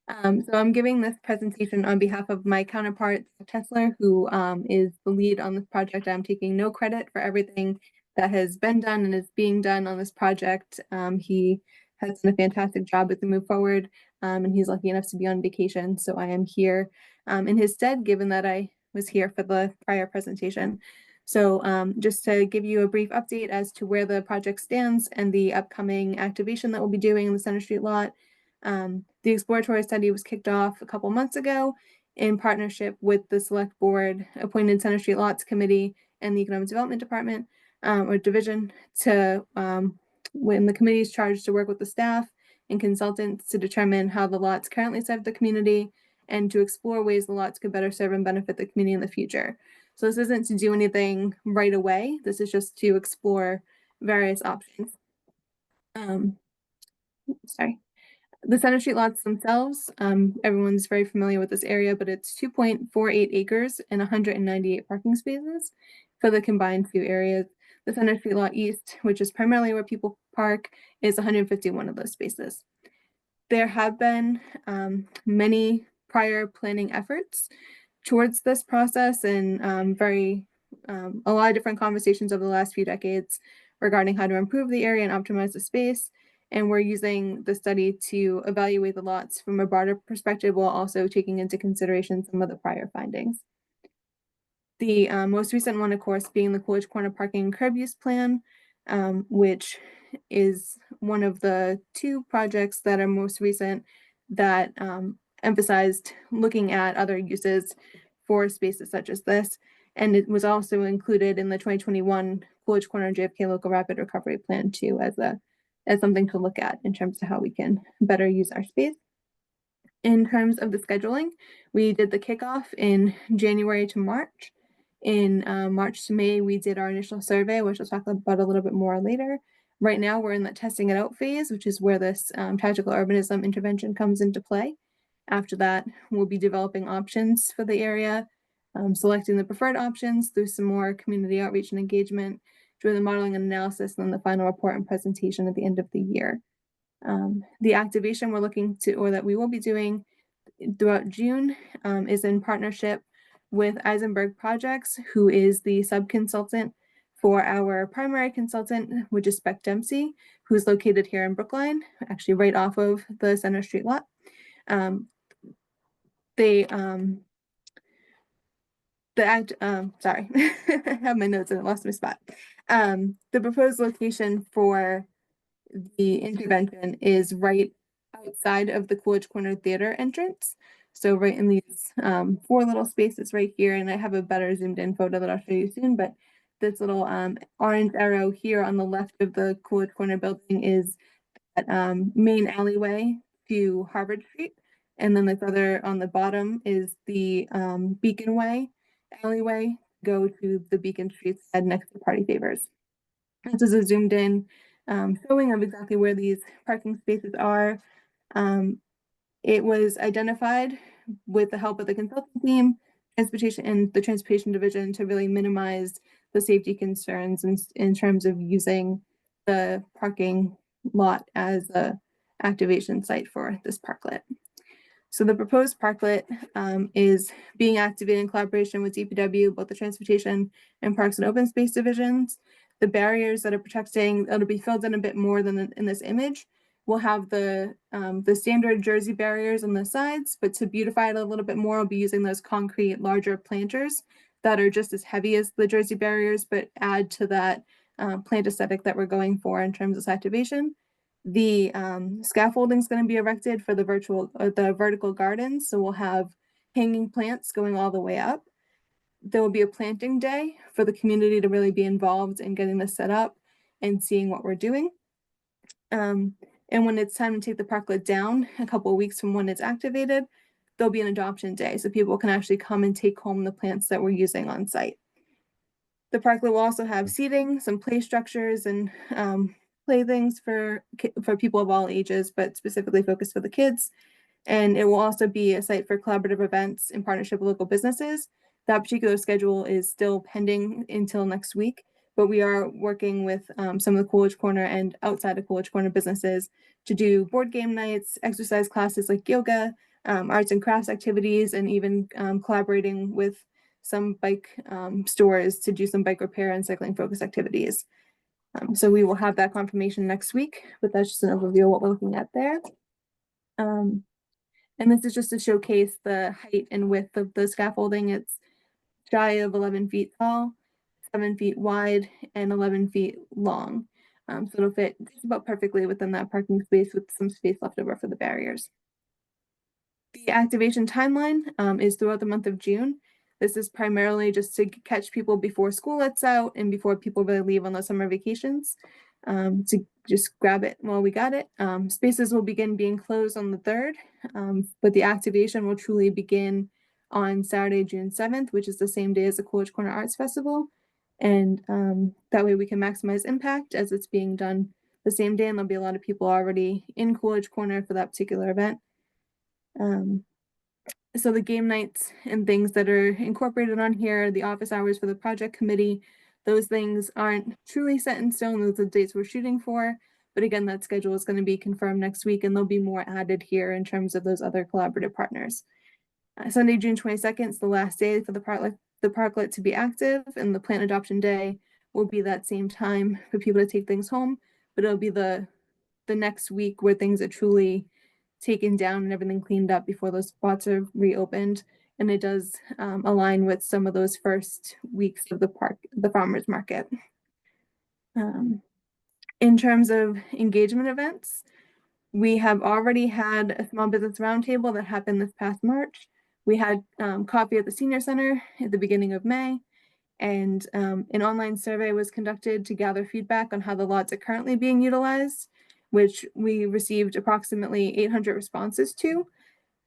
So I'm giving this presentation on behalf of my counterpart, Tesler, who is the lead on this project. I'm taking no credit for everything that has been done and is being done on this project. He has done a fantastic job as we move forward, and he's lucky enough to be on vacation. So I am here in his stead, given that I was here for the prior presentation. So just to give you a brief update as to where the project stands and the upcoming activation that we'll be doing in the Center Street lot. The exploratory study was kicked off a couple months ago in partnership with the select board appointed Center Street Lots Committee and the Economic Development Department or Division to when the committee is charged to work with the staff and consultants to determine how the lots currently serve the community and to explore ways the lots could better serve and benefit the community in the future. So this isn't to do anything right away. This is just to explore various options. Sorry. The Center Street lots themselves, everyone's very familiar with this area, but it's 2.48 acres and 198 parking spaces for the combined two areas. The Center Street Lot East, which is primarily where people park, is 151 of those spaces. There have been many prior planning efforts towards this process and a lot of different conversations over the last few decades regarding how to improve the area and optimize the space. And we're using the study to evaluate the lots from a broader perspective while also taking into consideration some of the prior findings. The most recent one, of course, being the Coolidge Corner Parking and Curb Use Plan, which is one of the two projects that are most recent that emphasized looking at other uses for spaces such as this. And it was also included in the 2021 Coolidge Corner JFK Local Rapid Recovery Plan too, as something to look at in terms of how we can better use our space. In terms of the scheduling, we did the kickoff in January to March. In March to May, we did our initial survey, which I'll talk about a little bit more later. Right now, we're in the testing it out phase, which is where this tactical urbanism intervention comes into play. After that, we'll be developing options for the area, selecting the preferred options through some more community outreach and engagement, doing the modeling and analysis, and then the final report and presentation at the end of the year. The activation we're looking to, or that we will be doing throughout June, is in partnership with Eisenberg Projects, who is the sub-consultant for our primary consultant, which is Spec Dempsey, who's located here in Brookline, actually right off of the Center Street lot. Sorry, I have my notes and I lost my spot. The proposed location for the intervention is right outside of the Coolidge Corner Theater entrance. So right in these 4 little spaces right here, and I have a better zoomed in photo that I'll show you soon, but this little orange arrow here on the left of the Coolidge Corner building is that main alleyway to Harvard Street. And then this other on the bottom is the Beacon Way alleyway, go to the Beacon Street side next to Party Favors. This is a zoomed in showing of exactly where these parking spaces are. It was identified with the help of the consulting team, transportation and the transportation division to really minimize the safety concerns in terms of using the parking lot as a activation site for this parklet. So the proposed parklet is being activated in collaboration with DPW, both the transportation and parks and open space divisions. The barriers that are protecting, it'll be filled in a bit more than in this image. We'll have the standard Jersey barriers on the sides, but to beautify it a little bit more, we'll be using those concrete larger planters that are just as heavy as the Jersey barriers, but add to that plant aesthetic that we're going for in terms of activation. The scaffolding is going to be erected for the vertical gardens. So we'll have hanging plants going all the way up. There will be a planting day for the community to really be involved in getting this set up and seeing what we're doing. And when it's time to take the parklet down, a couple of weeks from when it's activated, there'll be an adoption day. So people can actually come and take home the plants that we're using on site. The parklet will also have seating, some play structures, and playthings for people of all ages, but specifically focused for the kids. And it will also be a site for collaborative events in partnership with local businesses. That particular schedule is still pending until next week, but we are working with some of the Coolidge Corner and outside of Coolidge Corner businesses to do board game nights, exercise classes like yoga, arts and crafts activities, and even collaborating with some bike stores to do some bike repair and cycling focus activities. So we will have that confirmation next week, but that's just an overview of what we're looking at there. And this is just to showcase the height and width of the scaffolding. It's shy of 11 feet tall, 7 feet wide, and 11 feet long. So it'll fit just about perfectly within that parking space with some space left over for the barriers. The activation timeline is throughout the month of June. This is primarily just to catch people before school lets out and before people really leave on those summer vacations, to just grab it while we got it. Spaces will begin being closed on the 3rd, but the activation will truly begin on Saturday, June 7th, which is the same day as the Coolidge Corner Arts Festival. And that way we can maximize impact as it's being done the same day, and there'll be a lot of people already in Coolidge Corner for that particular event. So the game nights and things that are incorporated on here, the office hours for the project committee, those things aren't truly set in stone. Those are the dates we're shooting for. But again, that schedule is going to be confirmed next week, and there'll be more added here in terms of those other collaborative partners. Sunday, June 22nd is the last day for the parklet to be active, and the plant adoption day will be that same time for people to take things home, but it'll be the next week where things are truly taken down and everything cleaned up before those spots are reopened. And it does align with some of those first weeks of the farmers market. In terms of engagement events, we have already had a small business roundtable that happened this past March. We had coffee at the senior center at the beginning of May, and an online survey was conducted to gather feedback on how the lots are currently being utilized, which we received approximately 800 responses to,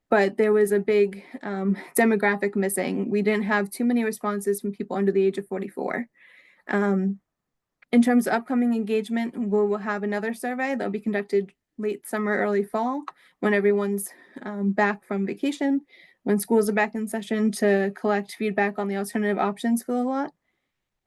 but there was a big demographic missing. We didn't have too many responses from people under the age of 44. In terms of upcoming engagement, we'll have another survey that'll be conducted late summer, early fall, when everyone's back from vacation, when schools are back in session, to collect feedback on the alternative options for the lot.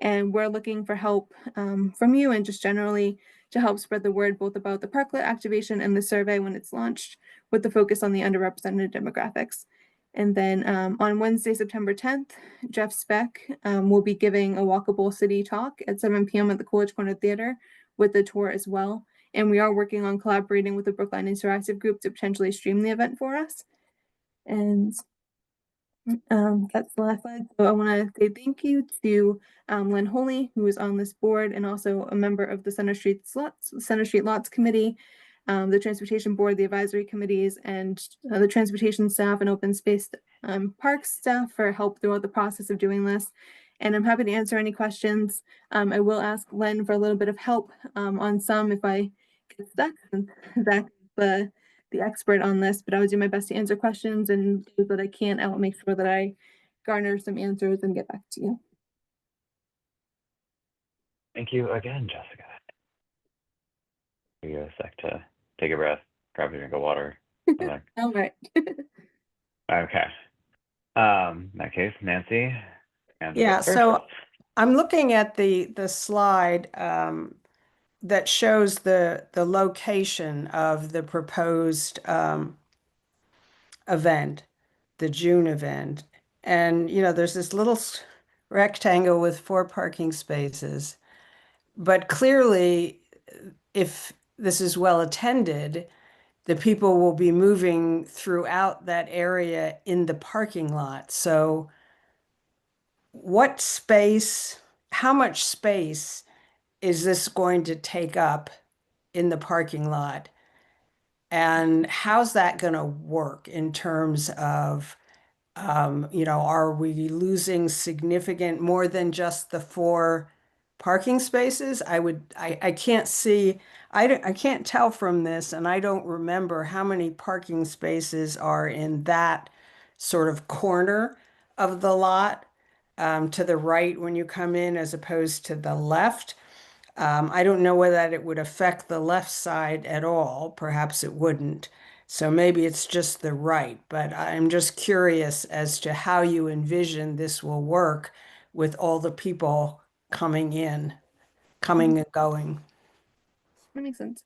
And we're looking for help from you and just generally to help spread the word both about the parklet activation and the survey when it's launched, with the focus on the underrepresented demographics. And then on Wednesday, September 10th, Jeff Speck will be giving a walkable city talk at 7 p.m. at the Coolidge Corner Theater with the tour as well. And we are working on collaborating with the Brookline Interactive Group to potentially stream the event for us. And that's the last slide. So I want to say thank you to Lynn Holy, who is on this board and also a member of the Center Street Lots Committee, the Transportation Board, the advisory committees, and the transportation staff and open space parks staff for help throughout the process of doing this. And I'm happy to answer any questions. I will ask Len for a little bit of help on some if I get stuck. Zach is the expert on this, but I will do my best to answer questions, and those that I can't, I will make sure that I garner some answers and get back to you. Thank you again, Jessica. Give you a sec to take a breath, grab a drink of water. All right. Okay. In that case, Nancy. Yeah, so I'm looking at the slide that shows the location of the proposed event, the June event. And, you know, there's this little rectangle with 4 parking spaces. But clearly, if this is well attended, the people will be moving throughout that area in the parking lot. So what space, how much space is this going to take up in the parking lot? And how's that going to work in terms of, you know, are we losing significant more than just the 4 parking spaces? I can't see, I can't tell from this, and I don't remember how many parking spaces are in that sort of corner of the lot to the right when you come in as opposed to the left. I don't know whether it would affect the left side at all. Perhaps it wouldn't. So maybe it's just the right, but I'm just curious as to how you envision this will work with all the people coming in, coming and going. That makes sense.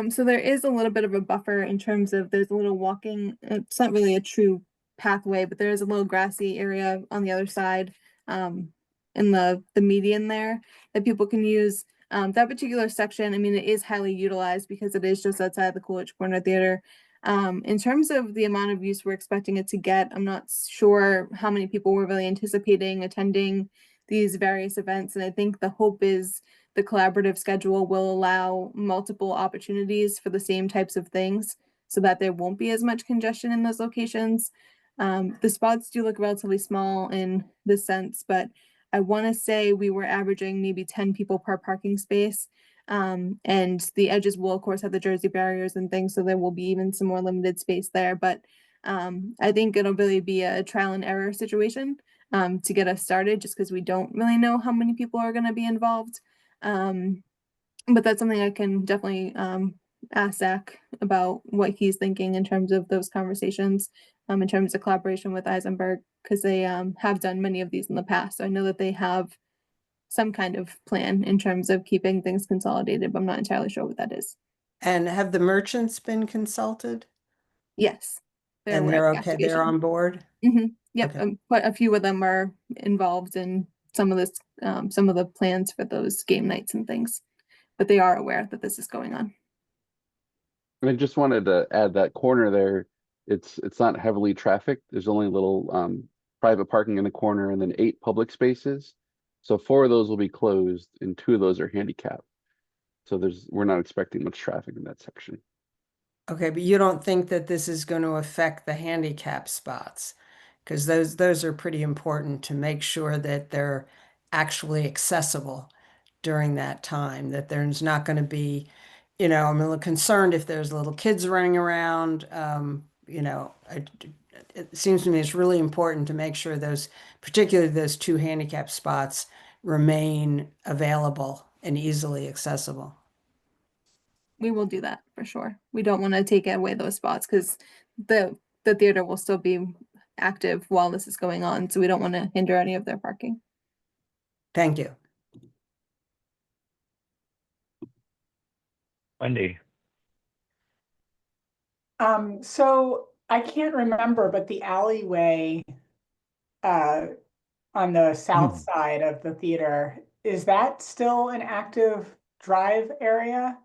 So there is a little bit of a buffer in terms of there's a little walking, it's not really a true pathway, but there is a little grassy area on the other side in the median there that people can use. That particular section, I mean, it is highly utilized because it is just outside the Coolidge Corner Theater. In terms of the amount of use we're expecting it to get, I'm not sure how many people we're really anticipating attending these various events. And I think the hope is the collaborative schedule will allow multiple opportunities for the same types of things so that there won't be as much congestion in those locations. The spots do look relatively small in this sense, but I want to say we were averaging maybe 10 people per parking space. And the edges will, of course, have the Jersey barriers and things, so there will be even some more limited space there. But I think it'll really be a trial and error situation to get us started, just because we don't really know how many people are going to be involved. But that's something I can definitely ask Zach about what he's thinking in terms of those conversations, in terms of collaboration with Eisenberg, because they have done many of these in the past. So I know that they have some kind of plan in terms of keeping things consolidated, but I'm not entirely sure what that is. And have the merchants been consulted? Yes. And aware they're of the okay, they're application. on board? Yep, Okay. quite a few of them are involved in some of this, some of the plans for those game nights and things, but they are aware that this is going on. I just wanted to add that corner there. It's not heavily trafficked. There's only little private parking in the corner and then 8 public spaces. So 4 of those will be closed and 2 of those are handicapped. So we're not expecting much traffic in that section. Okay, but you don't think that this is going to affect the handicap spots? Because those are pretty important to make sure that they're actually accessible during that time, that there's not going to be, I'm a little concerned if there's little kids running around. It seems to me it's really important to make sure particularly those 2 handicap spots remain available and easily accessible. We will do that for sure. We don't want to take away those spots because the theater will still be active while this is going on. So we don't want to hinder any of their parking. Thank you. Wendy. So I can't remember, but the alleyway on the south side of the theater, is that still an active drive area?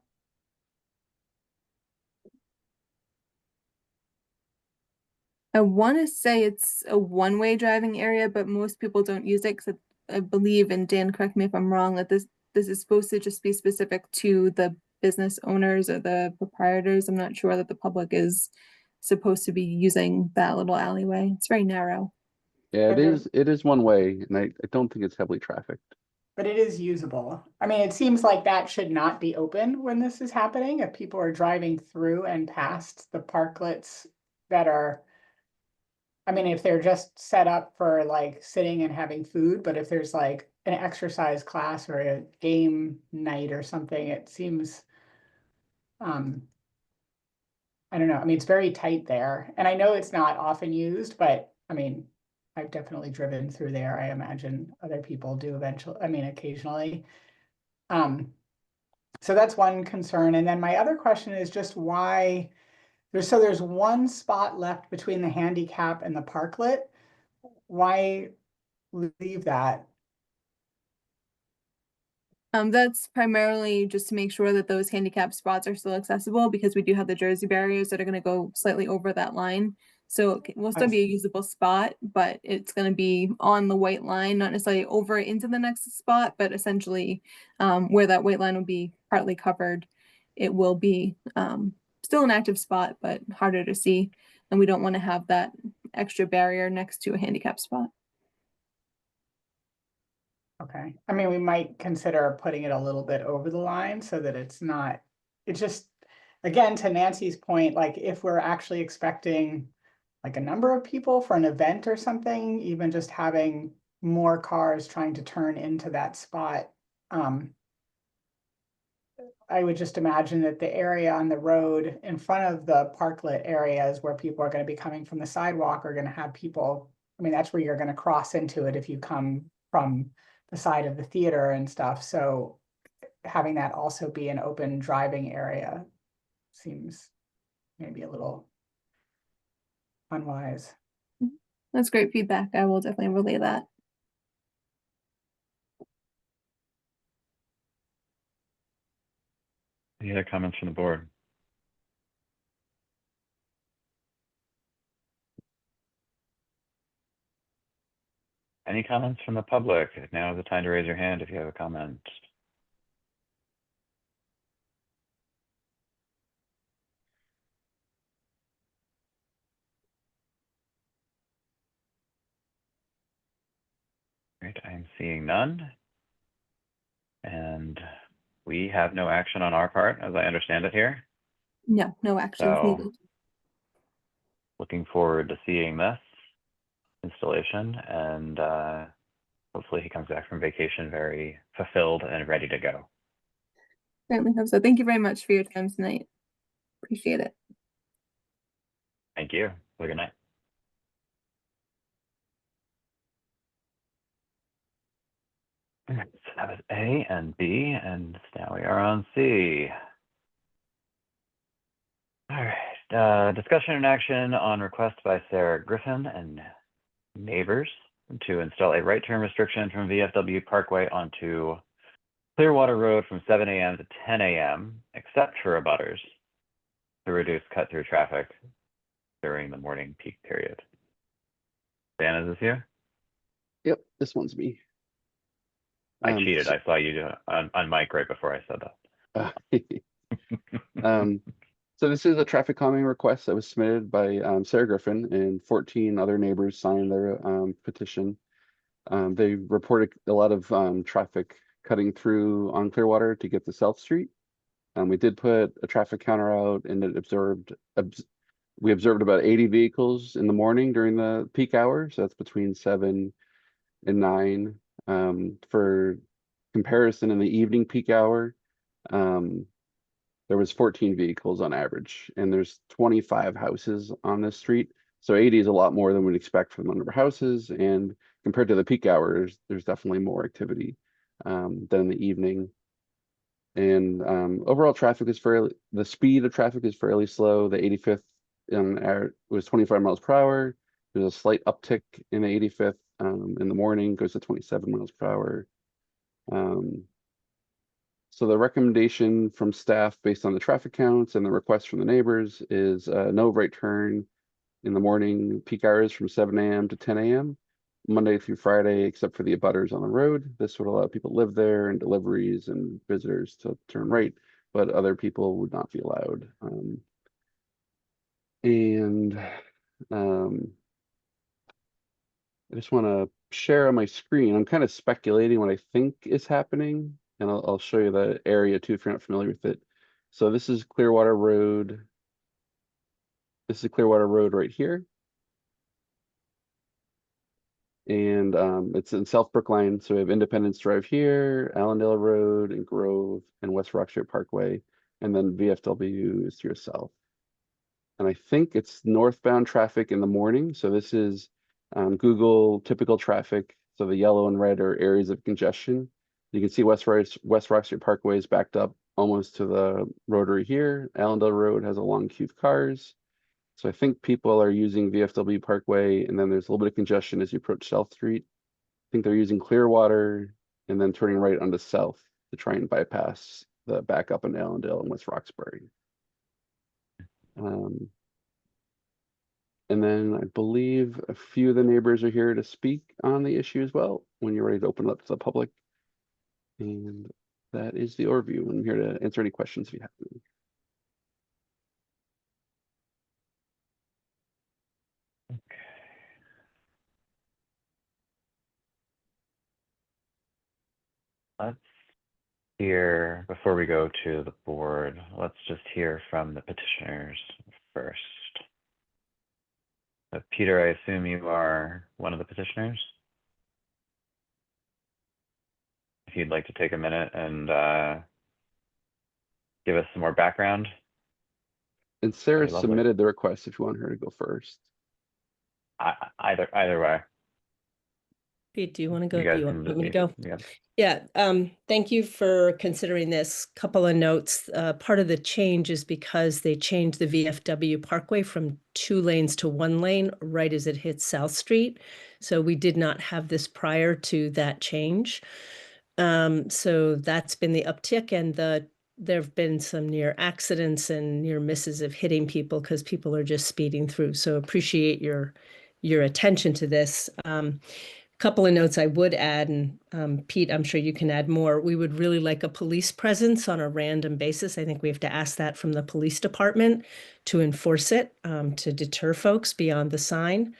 I want to say it's a one-way driving area, but most people don't use it because I believe, and Dan, correct me if I'm wrong, that this is supposed to just be specific to the business owners or the proprietors. I'm not sure that the public is supposed to be using that little alleyway. It's very narrow. Yeah, But it is one way, and I don't think it's heavily trafficked. But it is usable. I mean, it seems like that should not be open when this is happening. If people are driving through and past the parklets that are, I mean, if they're just set up for like sitting and having food, but if there's like an exercise class or a game night or something, it seems, I don't know. I mean, it's very tight there. And I know it's not often used, but I mean, I've definitely driven through there. I imagine other people do eventually, I mean, occasionally. So that's one concern. And then my other question is just why there's one spot left between the handicap and the parklet. Why leave that? That's primarily just to make sure that those handicap spots are still accessible because we do have the Jersey barriers that are going to go slightly over that line. So it will still be a usable spot, but it's going to be on the white line, not necessarily over into the next spot, but essentially where that white line will be partly covered, it will be still an active spot, but harder to see. And we don't want to have that extra barrier next to a handicap spot. Okay. I mean, we might consider putting it a little bit over the line so that it's just, again, to Nancy's point, like if we're actually expecting like a number of people for an event or something, even just having more cars trying to turn into that spot, I would just imagine that the area on the road in front of the parklet areas where people are going to be coming from the sidewalk are going to have people. I mean, that's where you're going to cross into it if you come from the side of the theater and stuff. So having that also be an open driving area seems maybe a little unwise. That's great feedback. I will definitely relay that. Any other comments from the board? Any comments from the public? Now is the time to raise your hand if you have a comment. Great, I'm seeing none. And we have no action on our part, as I understand it here. No actions So needed. looking forward to seeing this installation, and hopefully he comes back from vacation very fulfilled and ready to go. Certainly hope so. Thank you very much for your time tonight. Appreciate it. Thank you. Have a good night. All right, so that was A and B, and now we are on C. All right, discussion and action on request by Sarah Griffin and neighbors to install a right turn restriction from VFW Parkway onto Clearwater Road from 7 a.m. to 10 a.m., except for abutters, to reduce cut-through traffic during the morning peak period. Dan, is this you? Yep, this one's me. I cheated. I saw you on mic right before I said that. So this is a traffic calming request that was submitted by Sarah Griffin, and 14 other neighbors signed their petition. They reported a lot of traffic cutting through on Clearwater to get to South Street. We did put a traffic counter out, and we observed about 80 vehicles in the morning during the peak hour. So that's between 7 and 9. For comparison, in the evening peak hour, there was 14 vehicles on average, and there's 25 houses on this street. So 80 is a lot more than we'd expect from the number of houses, and compared to the peak hours, there's definitely more activity than in the evening. And overall traffic is the speed of traffic is fairly slow. The 85th was 25 miles per hour. There's a slight uptick in the 85th in the morning, goes to 27 miles per hour. So the recommendation from staff based on the traffic counts and the request from the neighbors is no right turn in the morning peak hours from 7 a.m. to 10 a.m. Monday through Friday, except for the abutters on the road. This would allow people to live there and deliveries and visitors to turn right, but other people would not be allowed. I just want to share on my screen. I'm kind of speculating what I think is happening, and I'll show you the area too if you're not familiar with it. So this is Clearwater Road. This is Clearwater Road right here. And it's in South Brookline. So we have Independence Drive here, Allendale Road and Grove and West Roxbury Parkway. And then VFW is to your south. And I think it's northbound traffic in the morning. So this is Google typical traffic. So the yellow and red are areas of congestion. You can see West Roxbury Parkway is backed up almost to the rotary here. Allendale Road has a long queue of cars. So I think people are using VFW Parkway, and then there's a little bit of congestion as you approach South Street. I think they're using Clearwater and then turning right onto South to try and bypass the backup in Allendale and West Roxbury. And then I believe a few of the neighbors are here to speak on the issue as well when you're ready to open it up to the public. And that is the overview. I'm here to answer any questions if you have them. Let's hear, before we go to the board, let's just hear from the petitioners first. Peter, I assume you are one of the petitioners? If you'd like to take a minute and give us some more background. And Sarah Lovely. submitted the request if you want her to go first. Either way. Pete, do you want to go? You guys You can want me to go? Yeah. Yeah, thank you for considering this. Couple of notes. Part of the change is because they changed the VFW Parkway from 2 lanes to 1 lane right as it hits South Street. So we did not have this prior to that change. So that's been the uptick, and there have been some near accidents and near misses of hitting people because people are just speeding through. So appreciate your attention to this. Couple of notes I would add, and Pete, I'm sure you can add more. We would really like a police presence on a random basis. I think we have to ask that from the police department to enforce it, to deter folks beyond the sign.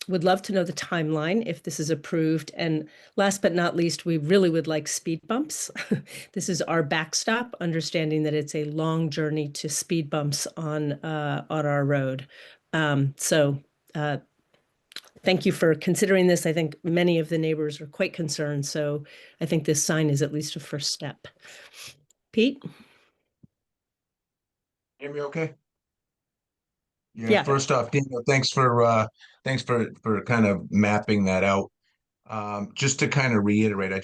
Would love to know the timeline if this is approved. And last but not least, we really would like speed bumps. This is our backstop, understanding that it's a long journey to speed bumps on our road. So thank you for considering this. I think many of the neighbors are quite concerned. So I think this sign is at least a first step. Pete? Hear me okay? Yeah. First off, Daniel, thanks for kind of mapping that out. Just to kind of reiterate, I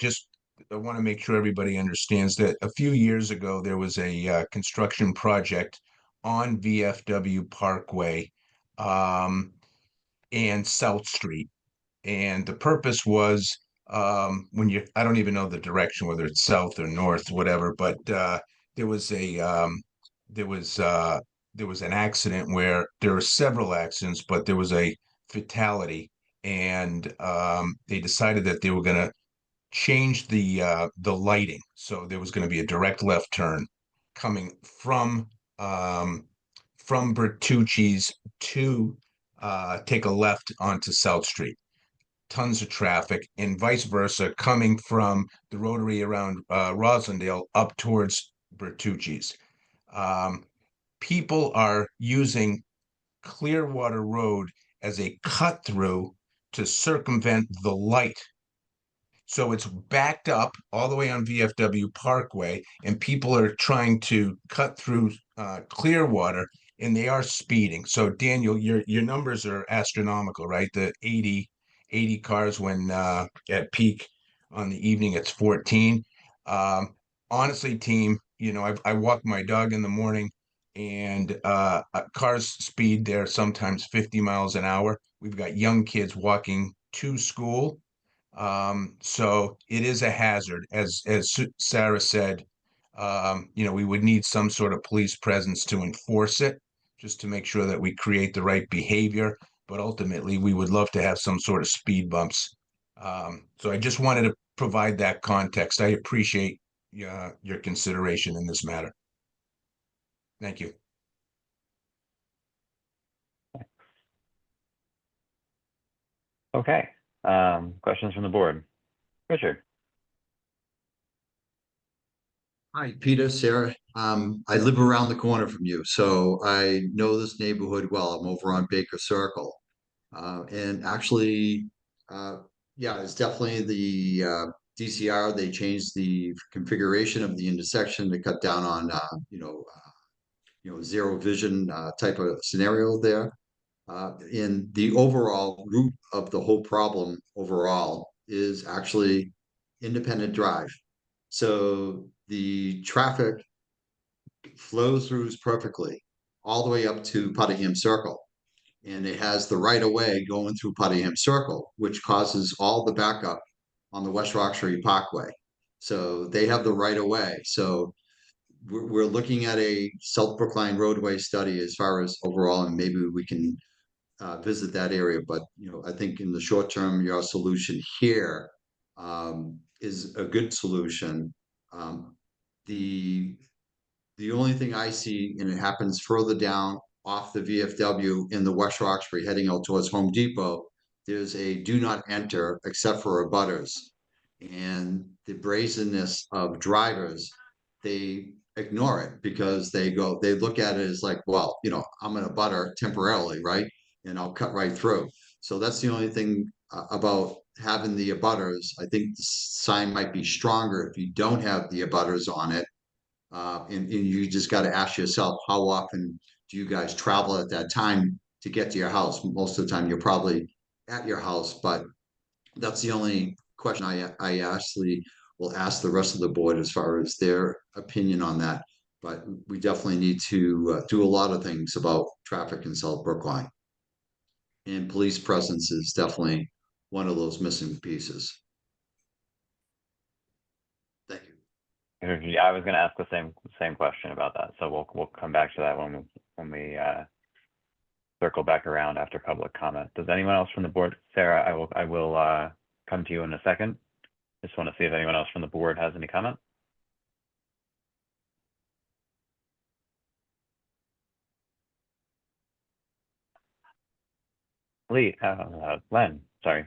want to make sure everybody understands that a few years ago there was a construction project on VFW Parkway and South Street. And the purpose was I don't even know the direction, whether it's south or north, whatever, but there was there was an accident where there were several accidents, but there was a fatality, and they decided that they were going to change the lighting, so there was going to be a direct left turn coming from Bertucci's to take a left onto South Street. Tons of traffic, and vice versa, coming from the rotary around Roslindale up towards Bertucci's. People are using Clearwater Road as a cut through to circumvent the light. So it's backed up all the way on VFW Parkway, and people are trying to cut through Clearwater, and they are speeding. So Daniel, your numbers are astronomical, right? The 80 cars when at peak on the evening, it's 14. Honestly, team, I walk my dog in the morning, and cars speed there sometimes 50 miles an hour. We've got young kids walking to school. So it is a hazard, as Sarah said. We would need some sort of police presence to enforce it, just to make sure that we create the right behavior. But ultimately, we would love to have some sort of speed bumps. So I just wanted to provide that context. I appreciate your consideration in this matter. Thank you. Okay. Questions from the board? Richard? Hi, Peter, Sarah. I live around the corner from you, so I know this neighborhood well. I'm over on Baker Circle. And actually, yeah, it's definitely the DCR. They changed the configuration of the intersection to cut down on, zero vision type of scenario there. And the overall root of the whole problem overall is actually Independent Drive. So the traffic flows through perfectly all the way up to Puttingham Circle. And it has the right of way going through Puttingham Circle, which causes all the backup on the West Roxbury Parkway. So they have the right of way. So we're looking at a South Brookline roadway study as far as overall, and maybe we can visit that area. But I think in the short term, your solution here is a good solution. The only thing I see, and it happens further down off the VFW in the West Roxbury heading out towards Home Depot, there's a do not enter except for abutters. And the brazenness of drivers, they ignore it because they look at it as like, well, I'm an abutter temporarily, right? And I'll cut right through. So that's the only thing about having the abutters. I think the sign might be stronger if you don't have the abutters on it. And you just got to ask yourself, how often do you guys travel at that time to get to your house? Most of the time, you're probably at your house, but that's the only question I actually will ask the rest of the board as far as their opinion on that. But we definitely need to do a lot of things about traffic in South Brookline. And police presence is definitely one of those missing pieces. Thank you. Yeah, I was going to ask the same question about that, so we'll come back to that when we circle back around after public comment. Does anyone else from the board? Sarah, I will come to you in a second. Just want to see if anyone else from the board has any comment. Len, sorry.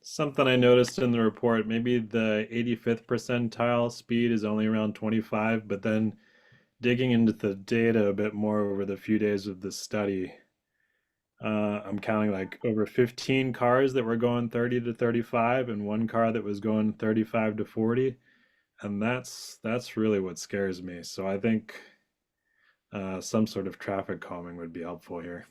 Something I noticed in the report, maybe the 85th percentile speed is only around 25, but then digging into the data a bit more over the few days of the study, I'm counting like over 15 cars that were going 30 to 35 and one car that was going 35 to 40. And that's really what scares me. So I think some sort of traffic calming would be helpful here.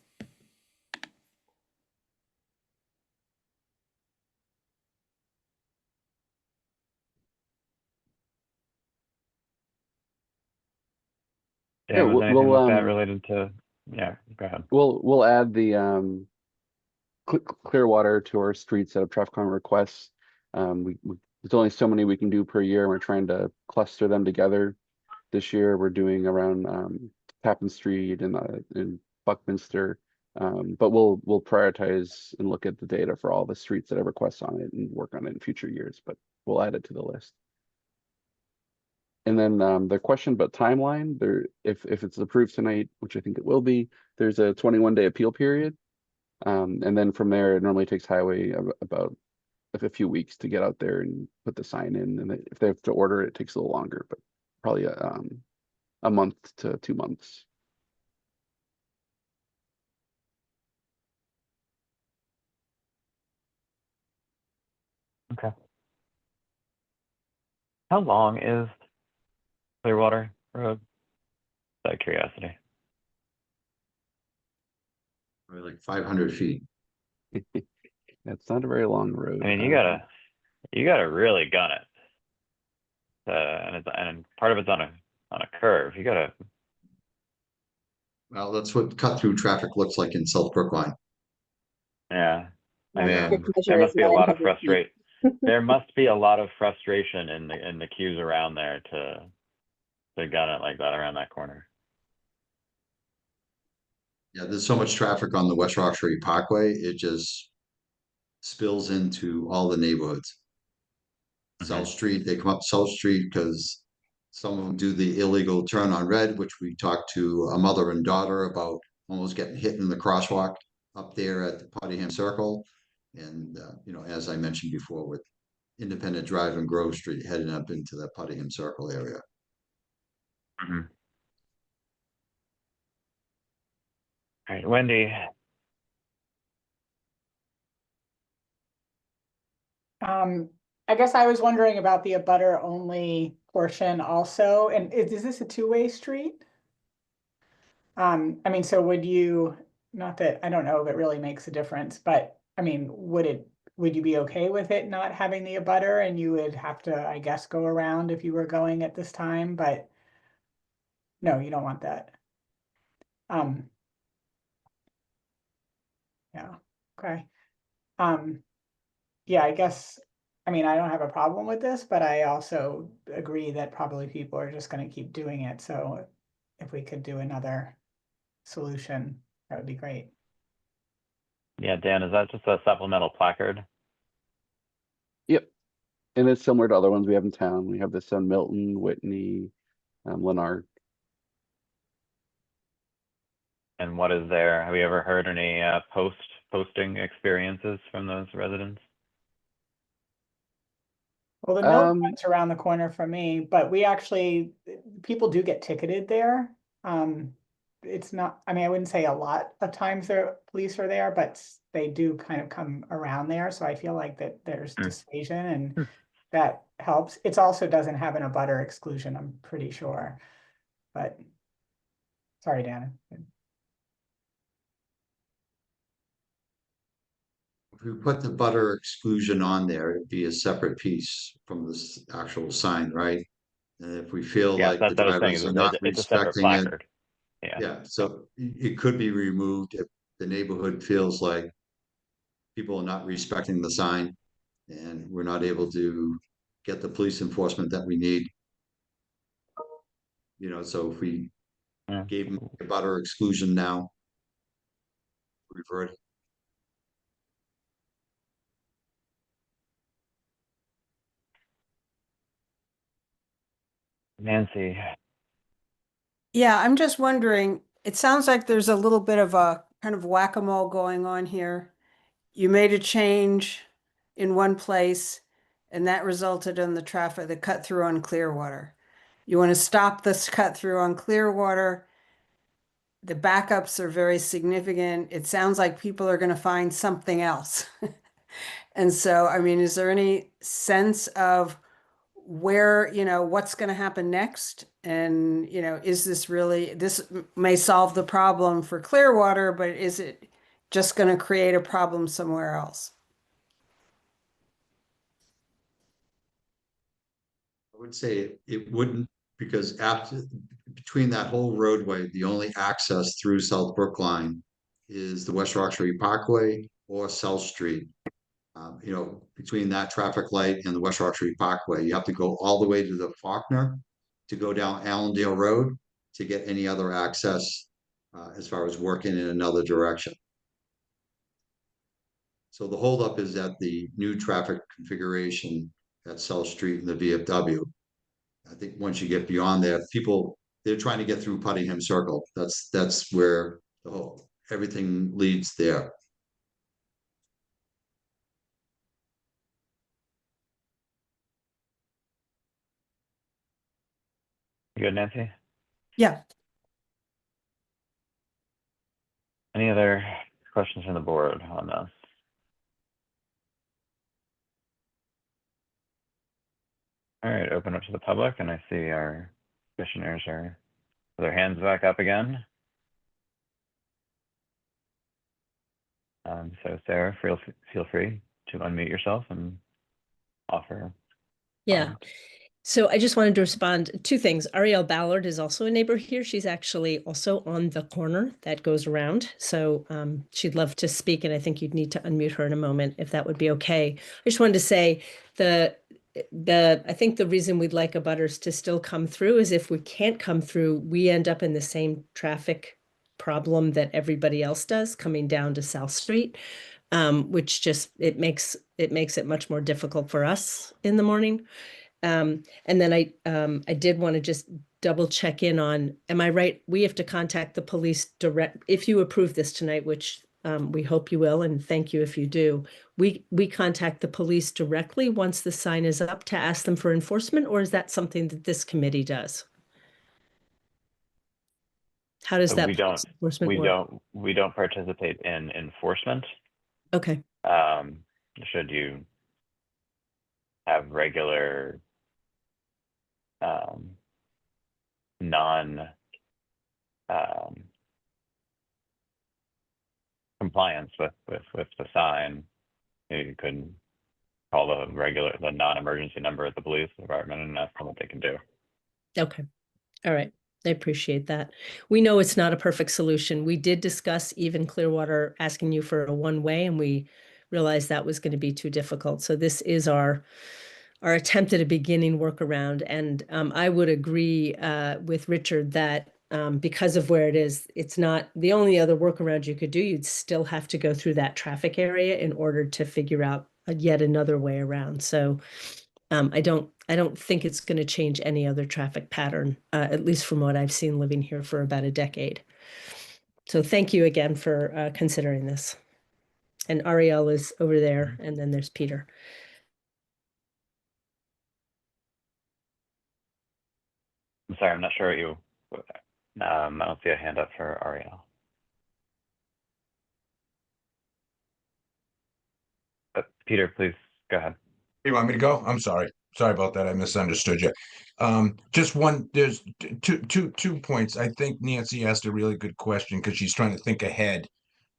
Yeah, Yeah, was we'll, anything we'll with that related to? Yeah, go ahead. we'll add the Clearwater to our streets that have traffic calming requests. There's only so many we can do per year. We're trying to cluster them together. This year, we're doing around Tappan Street and Buckminster. But we'll prioritize and look at the data for all the streets that have requests on it and work on it in future years. But we'll add it to the list. And then the question about timeline, if it's approved tonight, which I think it will be, there's a 21-day appeal period. And then from there, it normally takes highway about a few weeks to get out there and put the sign in. And if they have to order it, it takes a little longer, but probably a month to 2 months. Okay. How long is Clearwater Road? Out of curiosity. Probably like 500 feet. That's not a very long road. I mean, you gotta really gun it. And part of it's on a curve. You gotta. Well, that's what cut through traffic looks like in South Brookline. Yeah. I Yeah. mean, Measure there is must be a lot of 900 feet. there must be a lot of frustration in the queues around there to gun it like that around that corner. Yeah, there's so much traffic on the West Roxbury Parkway, it just spills into all the neighborhoods. South Street, they come up South Street because some of them do the illegal turn on red, which we talked to a mother and daughter about almost getting hit in the crosswalk up there at the Puttingham Circle. And, as I mentioned before, with Independent Drive and Grove Street heading up into the Puttingham Circle area. All right, Wendy. I guess I was wondering about the abutter only portion also, and is this a two-way street? I mean, so would you, not that, I don't know if it really makes a difference, but I mean, would you be okay with it not having the abutter and you would have to, I guess, go around if you were going at this time, but no, you don't want that. Yeah, okay. Yeah, I guess, I mean, I don't have a problem with this, but I also agree that probably people are just gonna keep doing it, so if we could do another solution, that would be great. Yeah, Dan, is that just a supplemental placard? Yep. And it's similar to other ones we have in town. We have this on Milton, Whitney, Leonard. And what is there? Have you ever heard any posting experiences from those residents? Well, the Milton one's around the corner from me, but we actually, people do get ticketed there. It's not, I mean, I wouldn't say a lot of times police are there, but they do kind of come around there. So I feel like that there's dissuasion and that helps. It also doesn't have an abutter exclusion, I'm pretty sure. But sorry, Dana. If we put the butter exclusion on there, it'd be a separate piece from this actual sign, right? And if we feel Yeah, like that's the what I was saying. drivers are not It's a separate respecting it, placard. Yeah. yeah, so it could be removed if the neighborhood feels like people are not respecting the sign and we're not able to get the police enforcement that we need. So if we Yeah. gave them a butter exclusion now, revert. Nancy. Yeah, I'm just wondering, it sounds like there's a little bit of a kind of whack-a-mole going on here. You made a change in one place and that resulted in the traffic, the cut through on Clearwater. You want to stop this cut through on Clearwater. The backups are very significant. It sounds like people are going to find something else. And so, I mean, is there any sense of where, what's going to happen next? And, is this really, this may solve the problem for Clearwater, but is it just going to create a problem somewhere else? I would say it wouldn't, because after, between that whole roadway, the only access through South Brookline is the West Roxbury Parkway or South Street. Between that traffic light and the West Roxbury Parkway, you have to go all the way to the Faulkner to go down Allendale Road to get any other access as far as working in another direction. So the holdup is at the new traffic configuration at South Street and the VFW. I think once you get beyond that, they're trying to get through Puttingham Circle. That's where everything leads there. You good, Nancy? Yeah. Any other questions from the board on this? All right, open up to the public, and I see our commissioners are with their hands back up again. So Sarah, feel free to unmute yourself and offer. Yeah. So I just wanted to respond to two things. Ariel Ballard is also a neighbor here. She's actually also on the corner that goes around. So she'd love to speak, and I think you'd need to unmute her in a moment if that would be okay. I just wanted to say I think the reason we'd like abutters to still come through is if we can't come through, we end up in the same traffic problem that everybody else does coming down to South Street, which just, it makes it much more difficult for us in the morning. And then I did want to just double check in on, am I right? We have to contact the police direct, if you approve this tonight, which we hope you will, and thank you if you do. We contact the police directly once the sign is up to ask them for enforcement, or is that something that this committee does? How does that enforcement work? We don't participate in enforcement. Okay. Should you have regular non compliance with the sign, you could call the non-emergency number at the police department and ask them what they can do. Okay. All right. I appreciate that. We know it's not a perfect solution. We did discuss even Clearwater asking you for a one-way, and we realized that was going to be too difficult. So this is our attempt at a beginning workaround. And I would agree with Richard that because of where it is, it's not the only other workaround you could do. You'd still have to go through that traffic area in order to figure out yet another way around. So I don't think it's going to change any other traffic pattern, at least from what I've seen living here for about a decade. So thank you again for considering this. And Ariel is over there, and then there's Peter. I'm sorry, I'm not sure what you. I don't see a hand up for Ariel. Peter, please go ahead. You want me to go? I'm sorry. Sorry about that. I misunderstood you. Just one, there's two points. I think Nancy asked a really good question because she's trying to think ahead.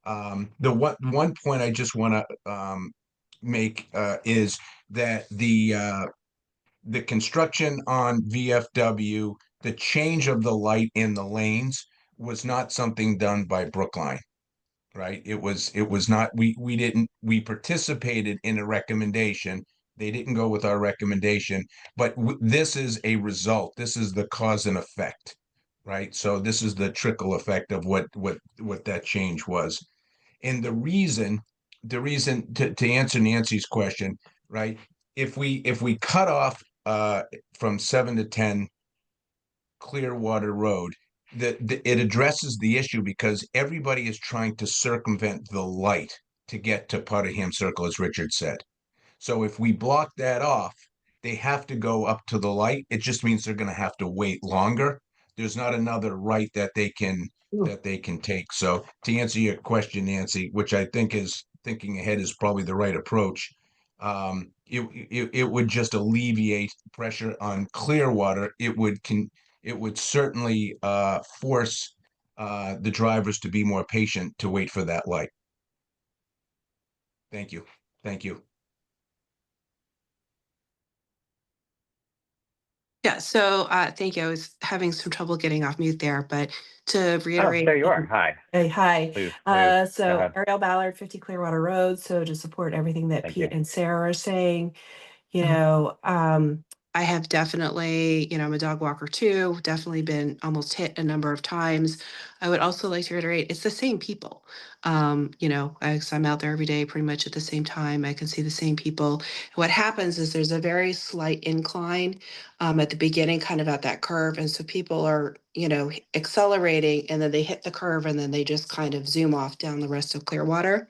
The one point I just want to make is that the construction on VFW, the change of the light in the lanes was not something done by Brookline. Right? It was not, we participated in a recommendation. They didn't go with our recommendation, but this is a result. This is the cause and effect, right? So this is the trickle effect of what that change was. And the reason to answer Nancy's question, right? If we cut off from 7 to 10 Clearwater Road, it addresses the issue because everybody is trying to circumvent the light to get to Puttingham Circle, as Richard said. So if we block that off, they have to go up to the light. It just means they're gonna have to wait longer. There's not another right that they can take. So to answer your question, Nancy, which I think is thinking ahead is probably the right approach. It would just alleviate pressure on Clearwater. It would certainly force the drivers to be more patient to wait for that light. Thank you. Thank you. Yeah, so thank you. I was having some trouble getting off mute there, but to Oh, reiterate. there you are. Hi. Hey, hi. Please, go So ahead. Ariel Ballard, 50 Clearwater Road. So to support everything that Thank Pete you. and Sarah are saying, you know, I have definitely, you know, I'm a dog walker too, definitely been almost hit a number of times. I would also like to reiterate, it's the same people. You know, as I'm out there every day pretty much at the same time, I can see the same people. What happens is there's a very slight incline at the beginning, kind of at that curve. And so people are, you know, accelerating and then they hit the curve and then they just kind of zoom off down the rest of Clearwater.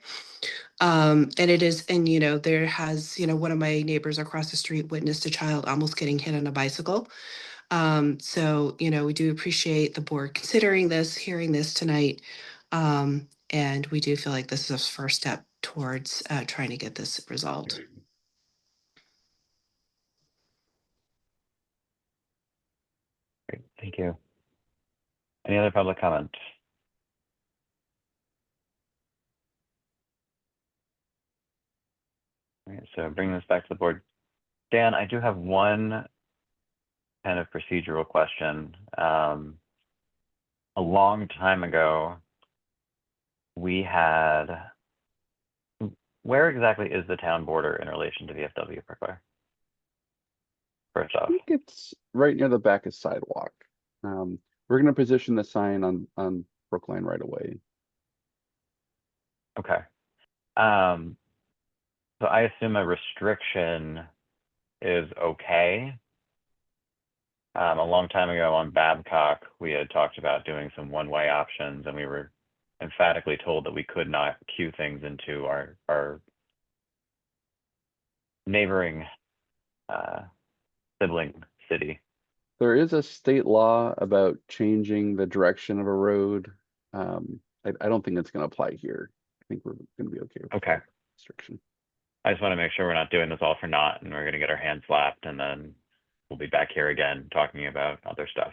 And it is, and you know, there has, you know, one of my neighbors across the street witnessed a child almost getting hit on a bicycle. So, you know, we do appreciate the board considering this, hearing this tonight. And we do feel like this is a first step towards trying to get this resolved. Great. Thank you. Any other public comment? All right, so bringing this back to the board. Dan, I do have one kind of procedural question. A long time ago, we had, where exactly is the town border in relation to VFW Parkway? First I off, think it's right near the back of sidewalk. We're gonna position the sign on Brookline right away. okay. So I assume a restriction is okay. A long time ago on Babcock, we had talked about doing some one-way options, and we were emphatically told that we could not queue things into our neighboring sibling city. There is a state law about changing the direction of a road. I don't think it's gonna apply here. I think we're gonna be okay with Okay. that restriction. I just want to make sure we're not doing this all for naught and we're going to get our hands slapped and then we'll be back here again talking about other stuff.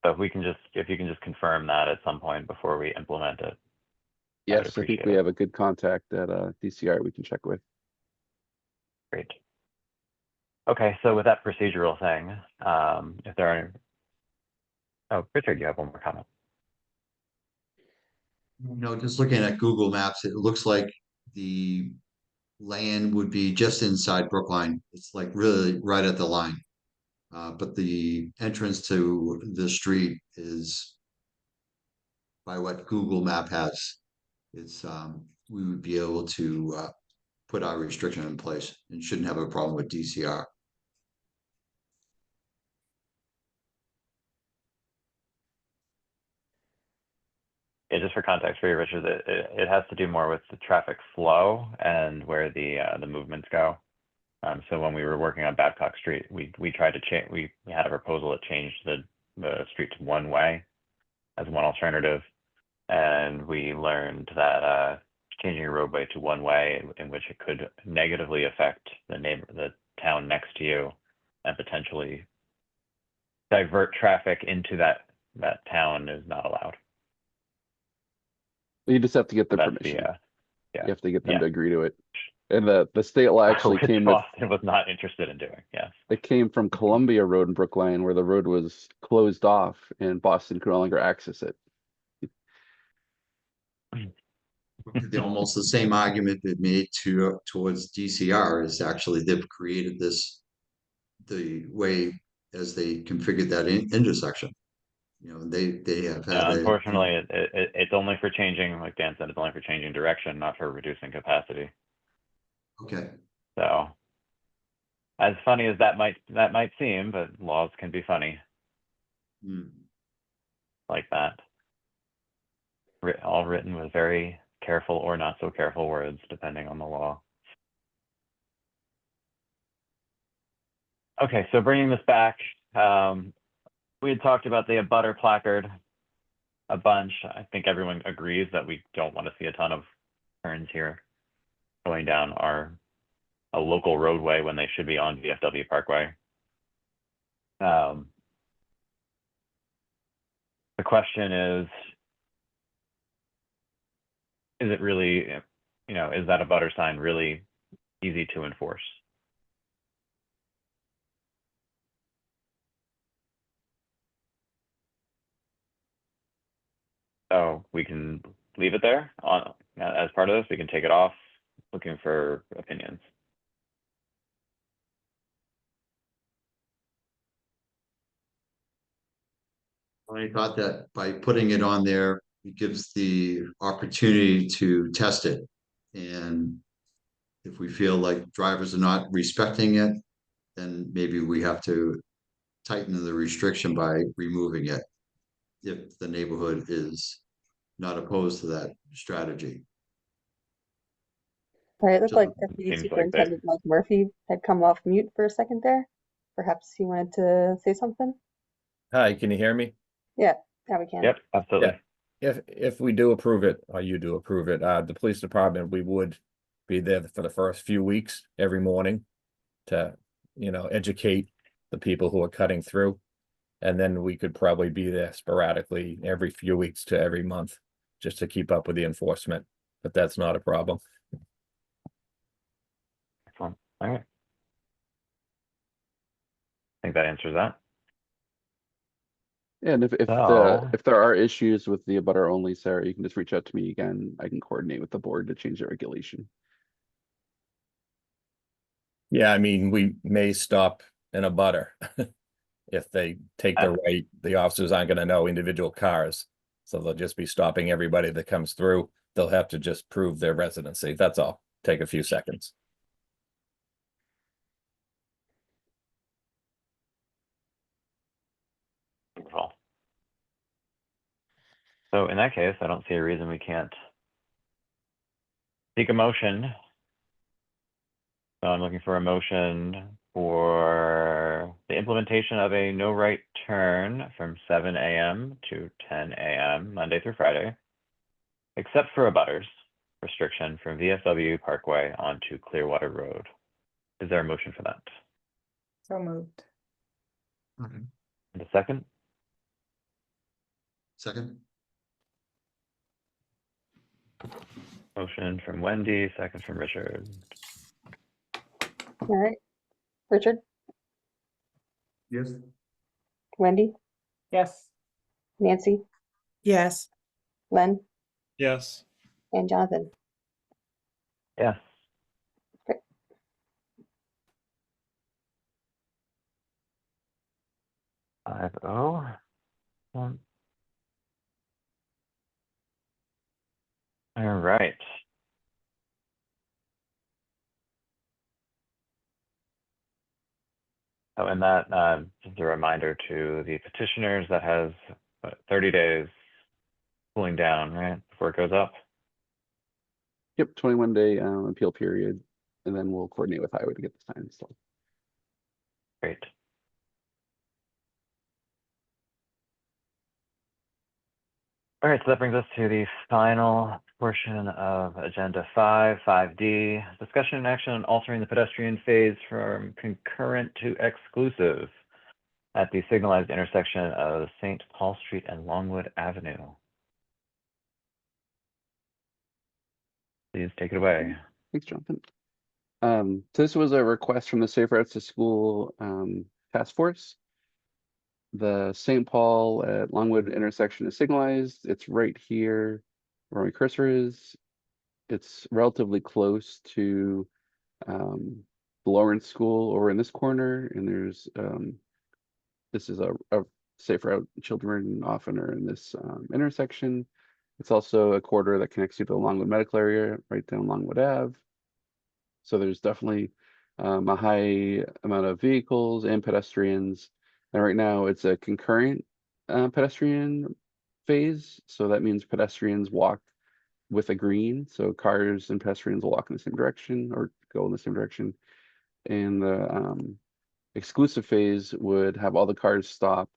So if you can just confirm that at some point before we implement it. Yes, I think appreciate we it. have a good contact at DCR we can check with. Great. Okay, so with that procedural thing, if there are, oh, Richard, you have one more comment. No, just looking at Google Maps, it looks like the land would be just inside Brookline. It's like really right at the line. But the entrance to the street is by what Google Map has. It's we would be able to put our restriction in place and shouldn't have a problem with DCR. Yeah, just for context for you, Richard, it has to do more with the traffic flow and where the movements go. So when we were working on Babcock Street, we tried to change. We had a proposal that changed the street to one way as one alternative, and we learned that changing a roadway to one way in which it could negatively affect the town next to you, and potentially divert traffic into that town is not allowed. You just have to get the That's permission. yeah. You have to get them Yeah. to agree to it. And the state law actually Which came with, Boston was not interested in doing. Yes. it came from Columbia Road in Brookline where the road was closed off and Boston could no longer access it. Almost the same argument that made towards DCR is actually they've created this the way as they configured that intersection. You know, they have had Unfortunately, it's only for changing, like Dan said, it's only for changing direction, not for reducing capacity. okay. So, as funny as that might seem, but laws can be funny like that. All written with very careful or not so careful words, depending on the law. Okay, so bringing this back, we had talked about the abutter placard a bunch. I think everyone agrees that we don't want to see a ton of turns here going down a local roadway when they should be on VFW Parkway. The question is it really, you know, is that abutter sign really easy to enforce? So we can leave it there on as part of this. We can take it off. Looking for opinions. I thought that by putting it on there, it gives the opportunity to test it. And if we feel like drivers are not respecting it, then maybe we have to tighten the restriction by removing it if the neighborhood is not opposed to that strategy. All right, it looked Just- like Deputy Seems like Superintendent Mike Murphy had come off mute for a second there. Perhaps he wanted to say something? Hi, can you hear me? Yeah, now we can. Yep, absolutely. If we do approve it, or you do approve it, the police department, we would be there for the first few weeks every morning to, you know, educate the people who are cutting through. And then we could probably be there sporadically every few weeks to every month, just to keep up with the enforcement, but that's not a problem. Excellent. All right. I think that answers that. Yeah, and if So- there are issues with the abutter only, Sarah, you can just reach out to me again. I can coordinate with the board to change the regulation. Yeah, I mean, we may stop in a butter. If they take the right, the officers aren't gonna know individual cars. So they'll just be stopping everybody that comes through. They'll have to just prove their residency. That's all. Take a few seconds. Wonderful. So in that case, I don't see a reason we can't seek a motion. So I'm looking for a motion for the implementation of a no right turn from 7 a.m. to 10 a.m. Monday through Friday, except for abutters restriction from VFW Parkway onto Clearwater Road. Is there a motion for that? So moved. Okay. And a second? Second, Motion from Wendy, second from Richard. All right. Richard, yes. Wendy, Yes. Nancy, Yes. Len, Yes. and Jonathan. Yes. Great. Five oh. One. All right. Oh, and that just a reminder to the petitioners that has 30 days cooling down, right, before it goes up. Yep, 21-day appeal period, and then we'll coordinate with highway to get the sign installed. Great. All right, so that brings us to the final portion of Agenda 5, 5D, discussion and action on altering the pedestrian phase from concurrent to exclusive at the signalized intersection of St. Paul Street and Longwood Avenue. Please take it away. Thanks, Jonathan. So this was a request from the Safe Routes to School Task Force. The St. Paul at Longwood intersection is signalized. It's right here where my cursor is. It's relatively close to the Lawrence School over in this corner, and there's this is a Safe Route children often are in this intersection. It's also a corridor that connects you to the Longwood Medical Area right down Longwood Ave. So there's definitely a high amount of vehicles and pedestrians. And right now it's a concurrent pedestrian phase. So that means pedestrians walk with a green. So cars and pedestrians will walk in the same direction or go in the same direction. And the exclusive phase would have all the cars stop,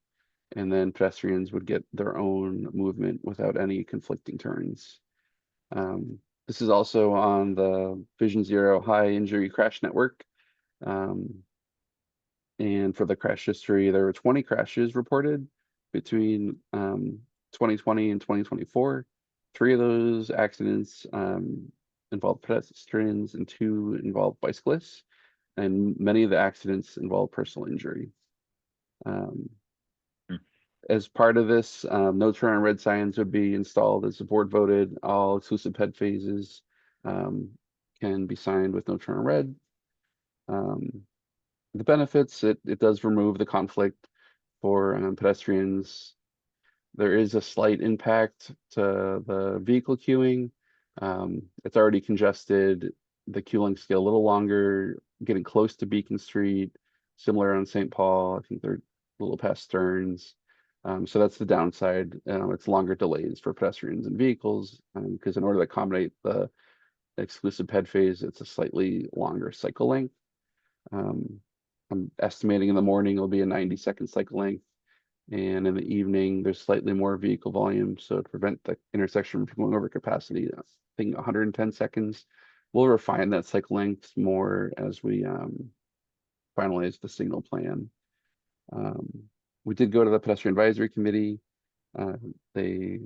and then pedestrians would get their own movement without any conflicting turns. This is also on the Vision Zero high injury crash network. And for the crash history, there were 20 crashes reported between 2020 and 2024. 3 of those accidents involved pedestrians and 2 involved bicyclists. And many of the accidents involved personal injury. As part of this, no turn on red signs would be installed as the board voted. All exclusive ped phases can be signed with no turn on red. The benefits, it does remove the conflict for pedestrians. There is a slight impact to the vehicle queuing. It's already congested. The queue lengths get a little longer, getting close to Beacon Street, similar on St. Paul. I think they're a little past Stearns. So that's the downside. It's longer delays for pedestrians and vehicles because in order to accommodate the exclusive ped phase, it's a slightly longer cycle length. I'm estimating in the morning it'll be a 90-second cycle length, and in the evening there's slightly more vehicle volume, so to prevent the intersection from going over capacity, I think 110 seconds. We'll refine that cycle length more as we finalize the signal plan. We did go to the pedestrian advisory committee. They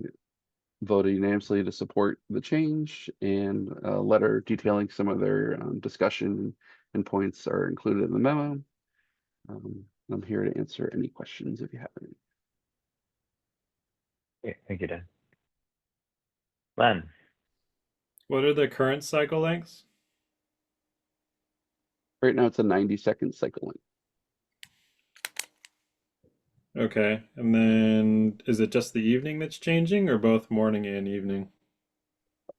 voted unanimously to support the change, and a letter detailing some of their discussion and points are included in the memo. I'm here to answer any questions if you have any. Okay, thank you, Dan. Len. What are the current cycle lengths? Right now it's a 90-second cycle length. Okay, and then is it just the evening that's changing, or both morning and evening?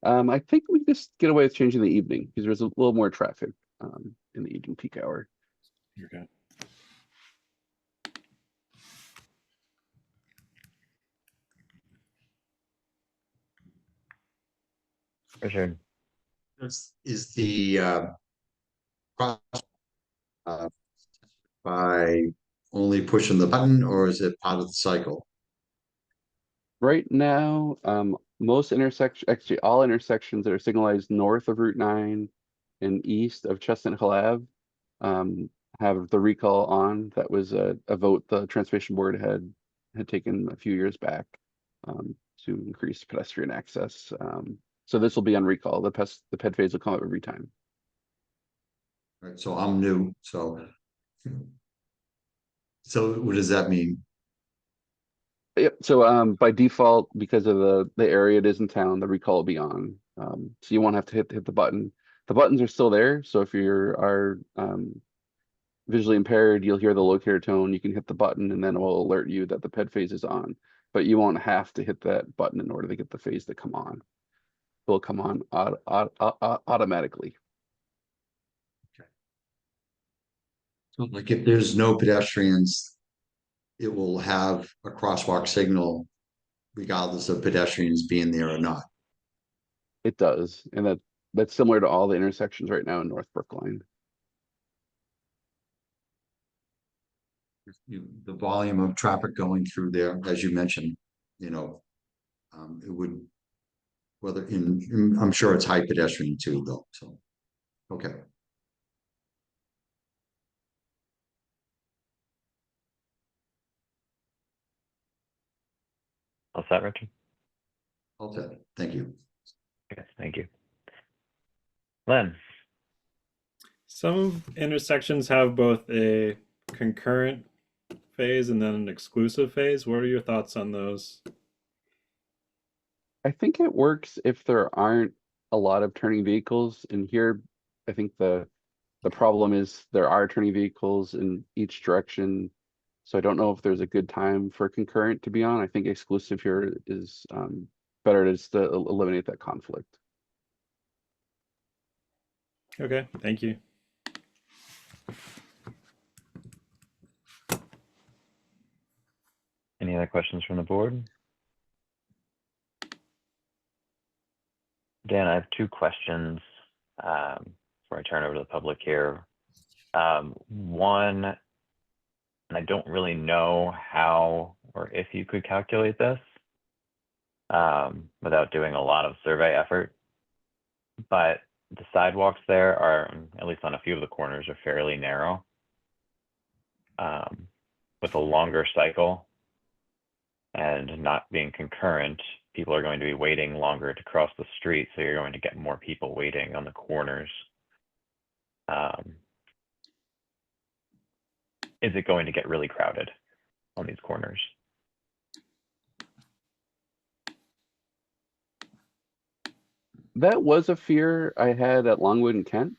I think we just get away with changing the evening because there's a little more traffic in the evening peak hour. Okay. Richard. Is the by only pushing the button, or is it part of the cycle? Right now, most intersections, actually all intersections that are signalized north of Route 9 and east of Chestnut Hill Ave have the recall on. That was a vote the Transportation Board had taken a few years back to increase pedestrian access. So this will be on recall. The ped phase will come up every time. Right, so I'm new, so what does that mean? Yep. So by default, because of the area it is in town, the recall will be on. So you won't have to hit the button. The buttons are still there. So if you are visually impaired, you'll hear the locator tone. You can hit the button, and then it will alert you that the ped phase is on. But you won't have to hit that button in order to get the phase to come on. It will come on automatically. So like if there's no pedestrians, it will have a crosswalk signal regardless of pedestrians being there or not. It does, and that's similar to all the intersections right now in North Brookline. The volume of traffic going through there, as you mentioned, it would, I'm sure it's high pedestrian too, though. So, okay. All set, Richard? All set. Thank you. Okay, thank you. Len. Some intersections have both a concurrent phase and then an exclusive phase. What are your thoughts on those? I think it works if there aren't a lot of turning vehicles. And here, I think the problem is there are turning vehicles in each direction. So I don't know if there's a good time for concurrent to be on. I think exclusive here is better to just eliminate that conflict. Okay, thank you. Any other questions from the board? Dan, I have 2 questions before I turn over to the public here. One, and I don't really know how or if you could calculate this without doing a lot of survey effort. But the sidewalks there are, at least on a few of the corners, are fairly narrow. With a longer cycle and not being concurrent, people are going to be waiting longer to cross the street, so you're going to get more people waiting on the corners. Is it going to get really crowded on these corners? That was a fear I had at Longwood and Kent,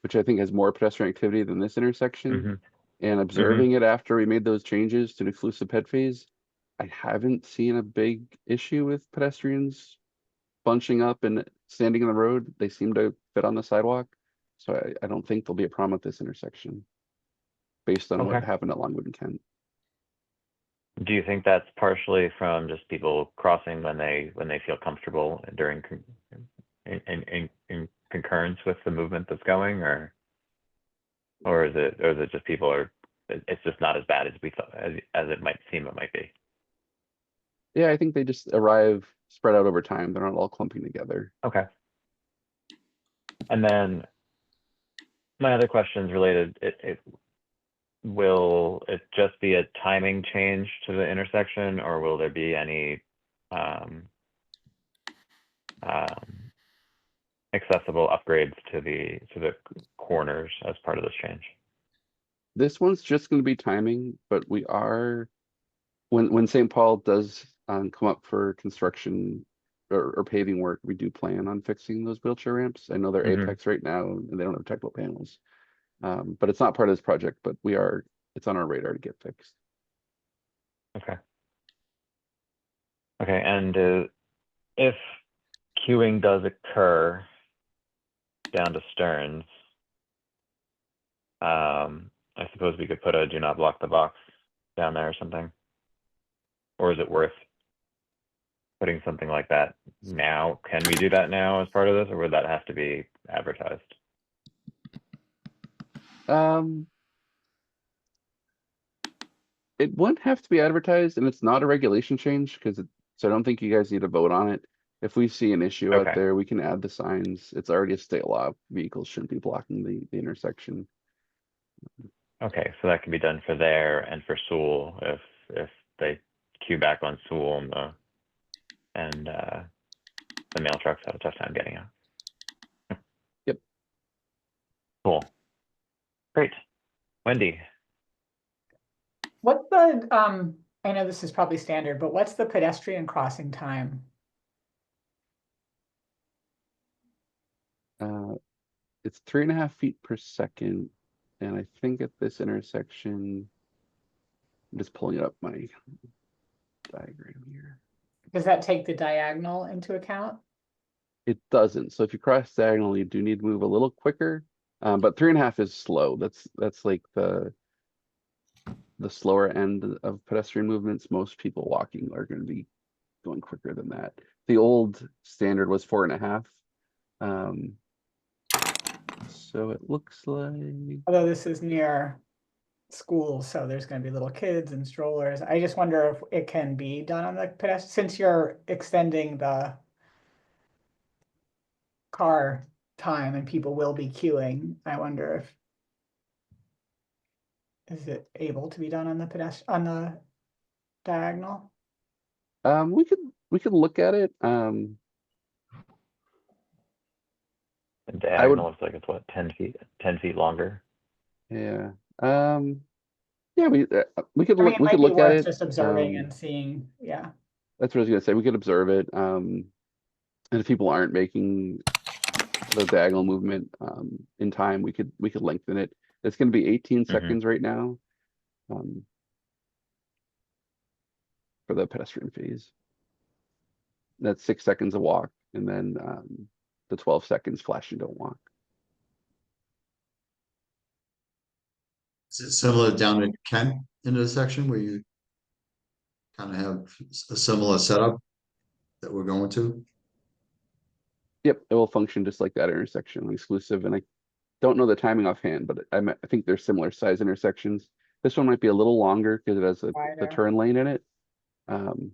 which I think has more pedestrian activity than this intersection. And observing it after we made those changes to the exclusive ped phase, I haven't seen a big issue with pedestrians bunching up and standing in the road. They seem to fit on the sidewalk. So I don't think there'll be a problem at this intersection based on what Okay. happened at Longwood and Kent. Do you think that's partially from just people crossing when they feel comfortable during in concurrence with the movement that's going, or is it just people are, it's just not as bad as we thought, as it might seem it might be? Yeah, I think they just arrive spread out over time. They're not all clumping together. Okay. And then my other questions related, will it just be a timing change to the intersection, or will there be any accessible upgrades to the corners as part of this change? This one's just going to be timing, but we are, when St. Paul does come up for construction or paving work, we do plan on fixing those wheelchair ramps. I know they're apex right now and they don't have technical panels. But it's not part of this project, but it's on our radar to get fixed. Okay. Okay, and if queuing does occur down to Stearns, I suppose we could put a do not block the box down there or something. Or is it worth putting something like that now? Can we do that now as part of this, or would that have to be advertised? It wouldn't have to be advertised, and it's not a regulation change so I don't think you guys need to vote on it. If we see an issue out there, we can add the signs. It's already a state law. Vehicles shouldn't be blocking the intersection. Okay, so that can be done for there and for Sewell if they queue back on Sewell and the mail trucks have a tough time getting out. Yep. Cool. Great. Wendy. What's the, I know this is probably standard, but what's the pedestrian crossing time? It's 3.5 feet per second. And I think at this intersection, I'm just pulling up my diagram here. Does that take the diagonal into account? It doesn't. So if you cross diagonal, you do need to move a little quicker. But 3.5 is slow. That's like the slower end of pedestrian movements. Most people walking are going to be going quicker than that. The old standard was 4.5. So it looks like, Although this is near school, so there's going to be little kids and strollers. I just wonder if it can be done on the pedestrian, since you're extending the car time and people will be queuing. I wonder if, is it able to be done on the on the diagonal? we could look at it. The diagonal looks like it's what, 10 feet longer? Yeah. Yeah, we could I mean, look, we could look at it. just observing and seeing. Yeah. That's what I was gonna say. We could observe it. And if people aren't making the diagonal movement in time, we could lengthen it. It's gonna be 18 seconds right now. For the pedestrian phase. That's 6 seconds a walk, and then the 12 seconds flashing don't walk. Is it similar down at Kent intersection where you kind of have a similar setup that we're going to? Yep, it will function just like that intersection exclusive, and I don't know the timing offhand, but I think they're similar size intersections. This one might be a little longer because it has the Wider. turn lane in it. Um,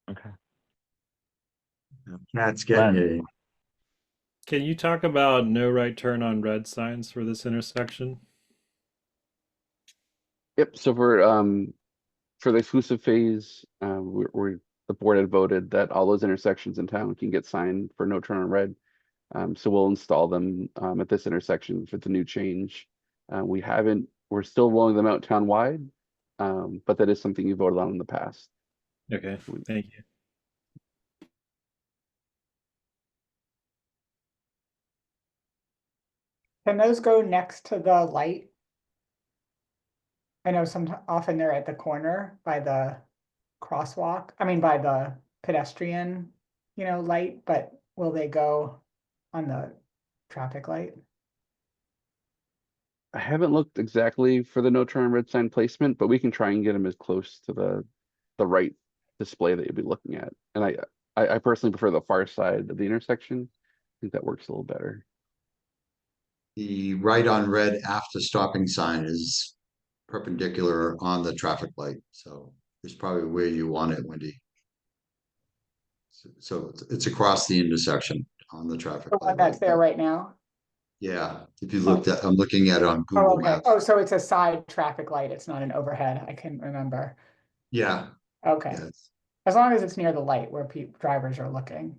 Okay. Pat's getting Len. you. Can you talk about no right turn on red signs for this intersection? Yep, so for the exclusive phase, the board had voted that all those intersections in town can get signed for no turn on red. So we'll install them at this intersection for the new change. We're still rolling them out town-wide, but that is something you voted on in the past. Okay, thank you. Can those go next to the light? I know often they're at the corner by the crosswalk, I mean, by the pedestrian, light, but will they go on the traffic light? I haven't looked exactly for the no turn on red sign placement, but we can try and get them as close to the right display that you'll be looking at. And I personally prefer the far side of the intersection. I think that works a little better. The right on red after stopping sign is perpendicular on the traffic light, so it's probably where you want it, Wendy. So it's across the intersection on the traffic The light. one that's there right now? Yeah, if you looked at, I'm looking at it on Oh, Google okay. Maps. Oh, so it's a side traffic light. It's not an overhead. I can remember. Yeah, Okay. yes. As long as it's near the light where drivers are looking.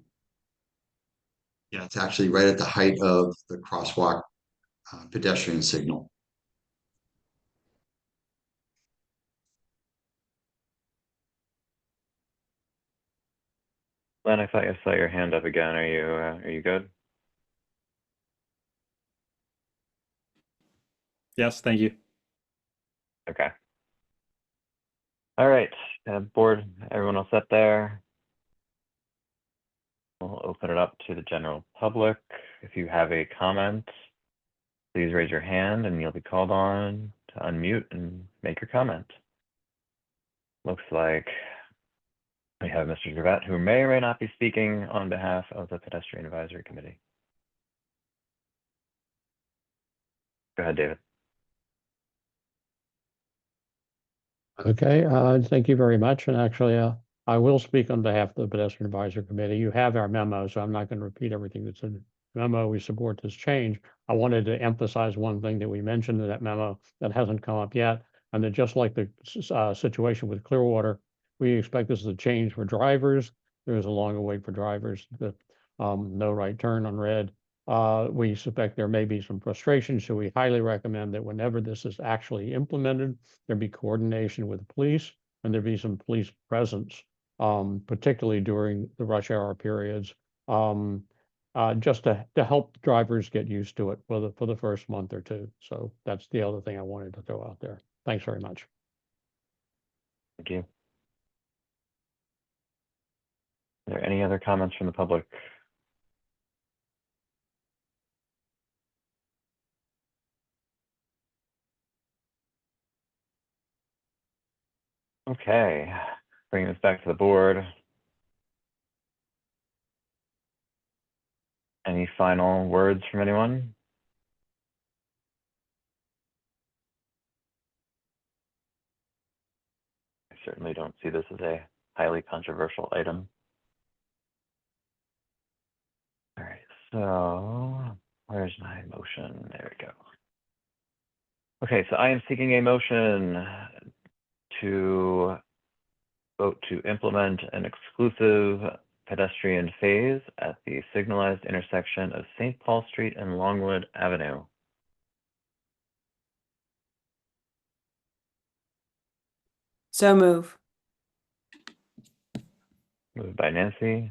Yeah, it's actually right at the height of the crosswalk pedestrian signal. Len, I thought I saw your hand up again. Are you good? Yes, thank you. Okay. All right, board, everyone all set there? We'll open it up to the general public. If you have a comment, please raise your hand and you'll be called on to unmute and make your comment. Looks like we have Mr. Gervais, who may or may not be speaking on behalf of the Pedestrian Advisory Committee. Go ahead, David. Okay, thank you very much. And actually, I will speak on behalf of the Pedestrian Advisory Committee. You have our memo, so I'm not going to repeat everything that's in the memo. We support this change. I wanted to emphasize one thing that we mentioned in that memo that hasn't come up yet, and that just like the situation with Clearwater, we expect this is a change for drivers. There is a longer wait for drivers. The no right turn on red. We suspect there may be some frustration, so we highly recommend that whenever this is actually implemented, there be coordination with the police and there be some police presence, particularly during the rush hour periods, just to help drivers get used to it for the first month or two. So that's the other thing I wanted to throw out there. Thanks very much. Thank you. Are there any other comments from the public? Okay, bringing this back to the board. Any final words from anyone? I certainly don't see this as a highly controversial item. All right, so where's my motion? There we go. Okay, so I am seeking a motion to vote to implement an exclusive pedestrian phase at the signalized intersection of St. Paul Street and Longwood Avenue. So move. Moved by Nancy,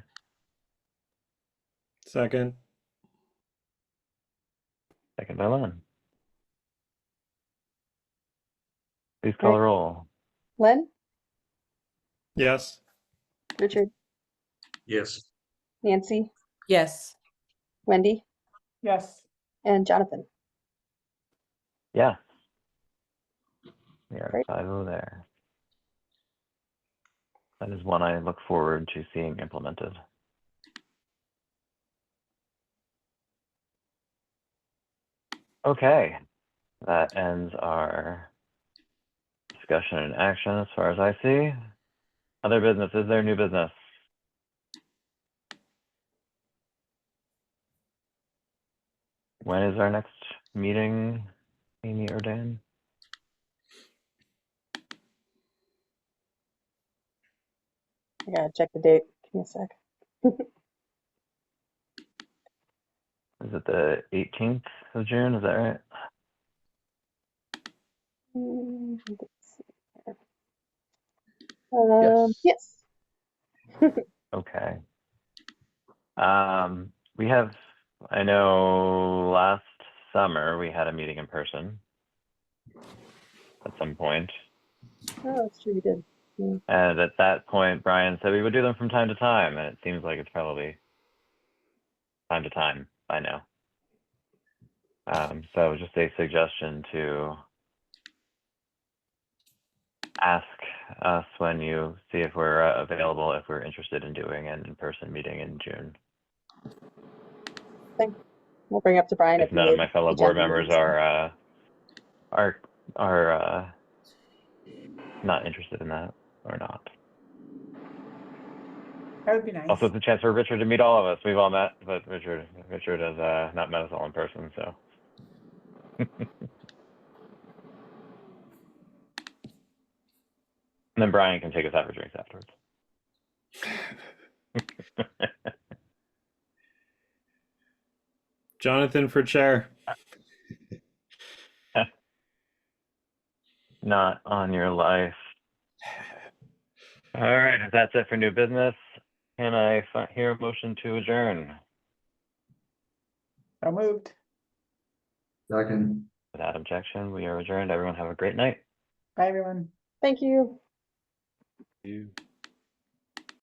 Second. second by Len. Please call the roll. Len, Yes. Richard, Yes. Nancy, Yes. Wendy, Yes. and Jonathan. Yeah. We are Great. 5-0 there. That is one I look forward to seeing implemented. Okay, that ends our discussion and action as far as I see. Other business, is there new business? When is our next meeting, Amy or Dan? I gotta check the date. Give me a sec. Is it the 18th of June? Is that right? Let's see here. Yes. Okay. We have, I know last summer we had a meeting in person at some point. Oh, that's true. We did. Yeah. And at that point, Brian said we would do them from time to time. And it seems like it's probably time to time by now. So just a suggestion to ask us when you see if we're available, if we're interested in doing an in-person meeting in June. We'll bring it up to Brian If if none of my fellow board agenda members meetings. are not interested in that or not. That would be nice. Also, it's a chance for Richard to meet all of us. We've all met, but Richard has not met us all in person, so. And then Brian can take us out for drinks afterwards. Jonathan for chair. Not on your life. All right, if that's it for new business, can I hear a motion to adjourn? So moved. Second. Without objection, we are adjourned. Everyone have a great night. Bye, everyone. Thank you. You.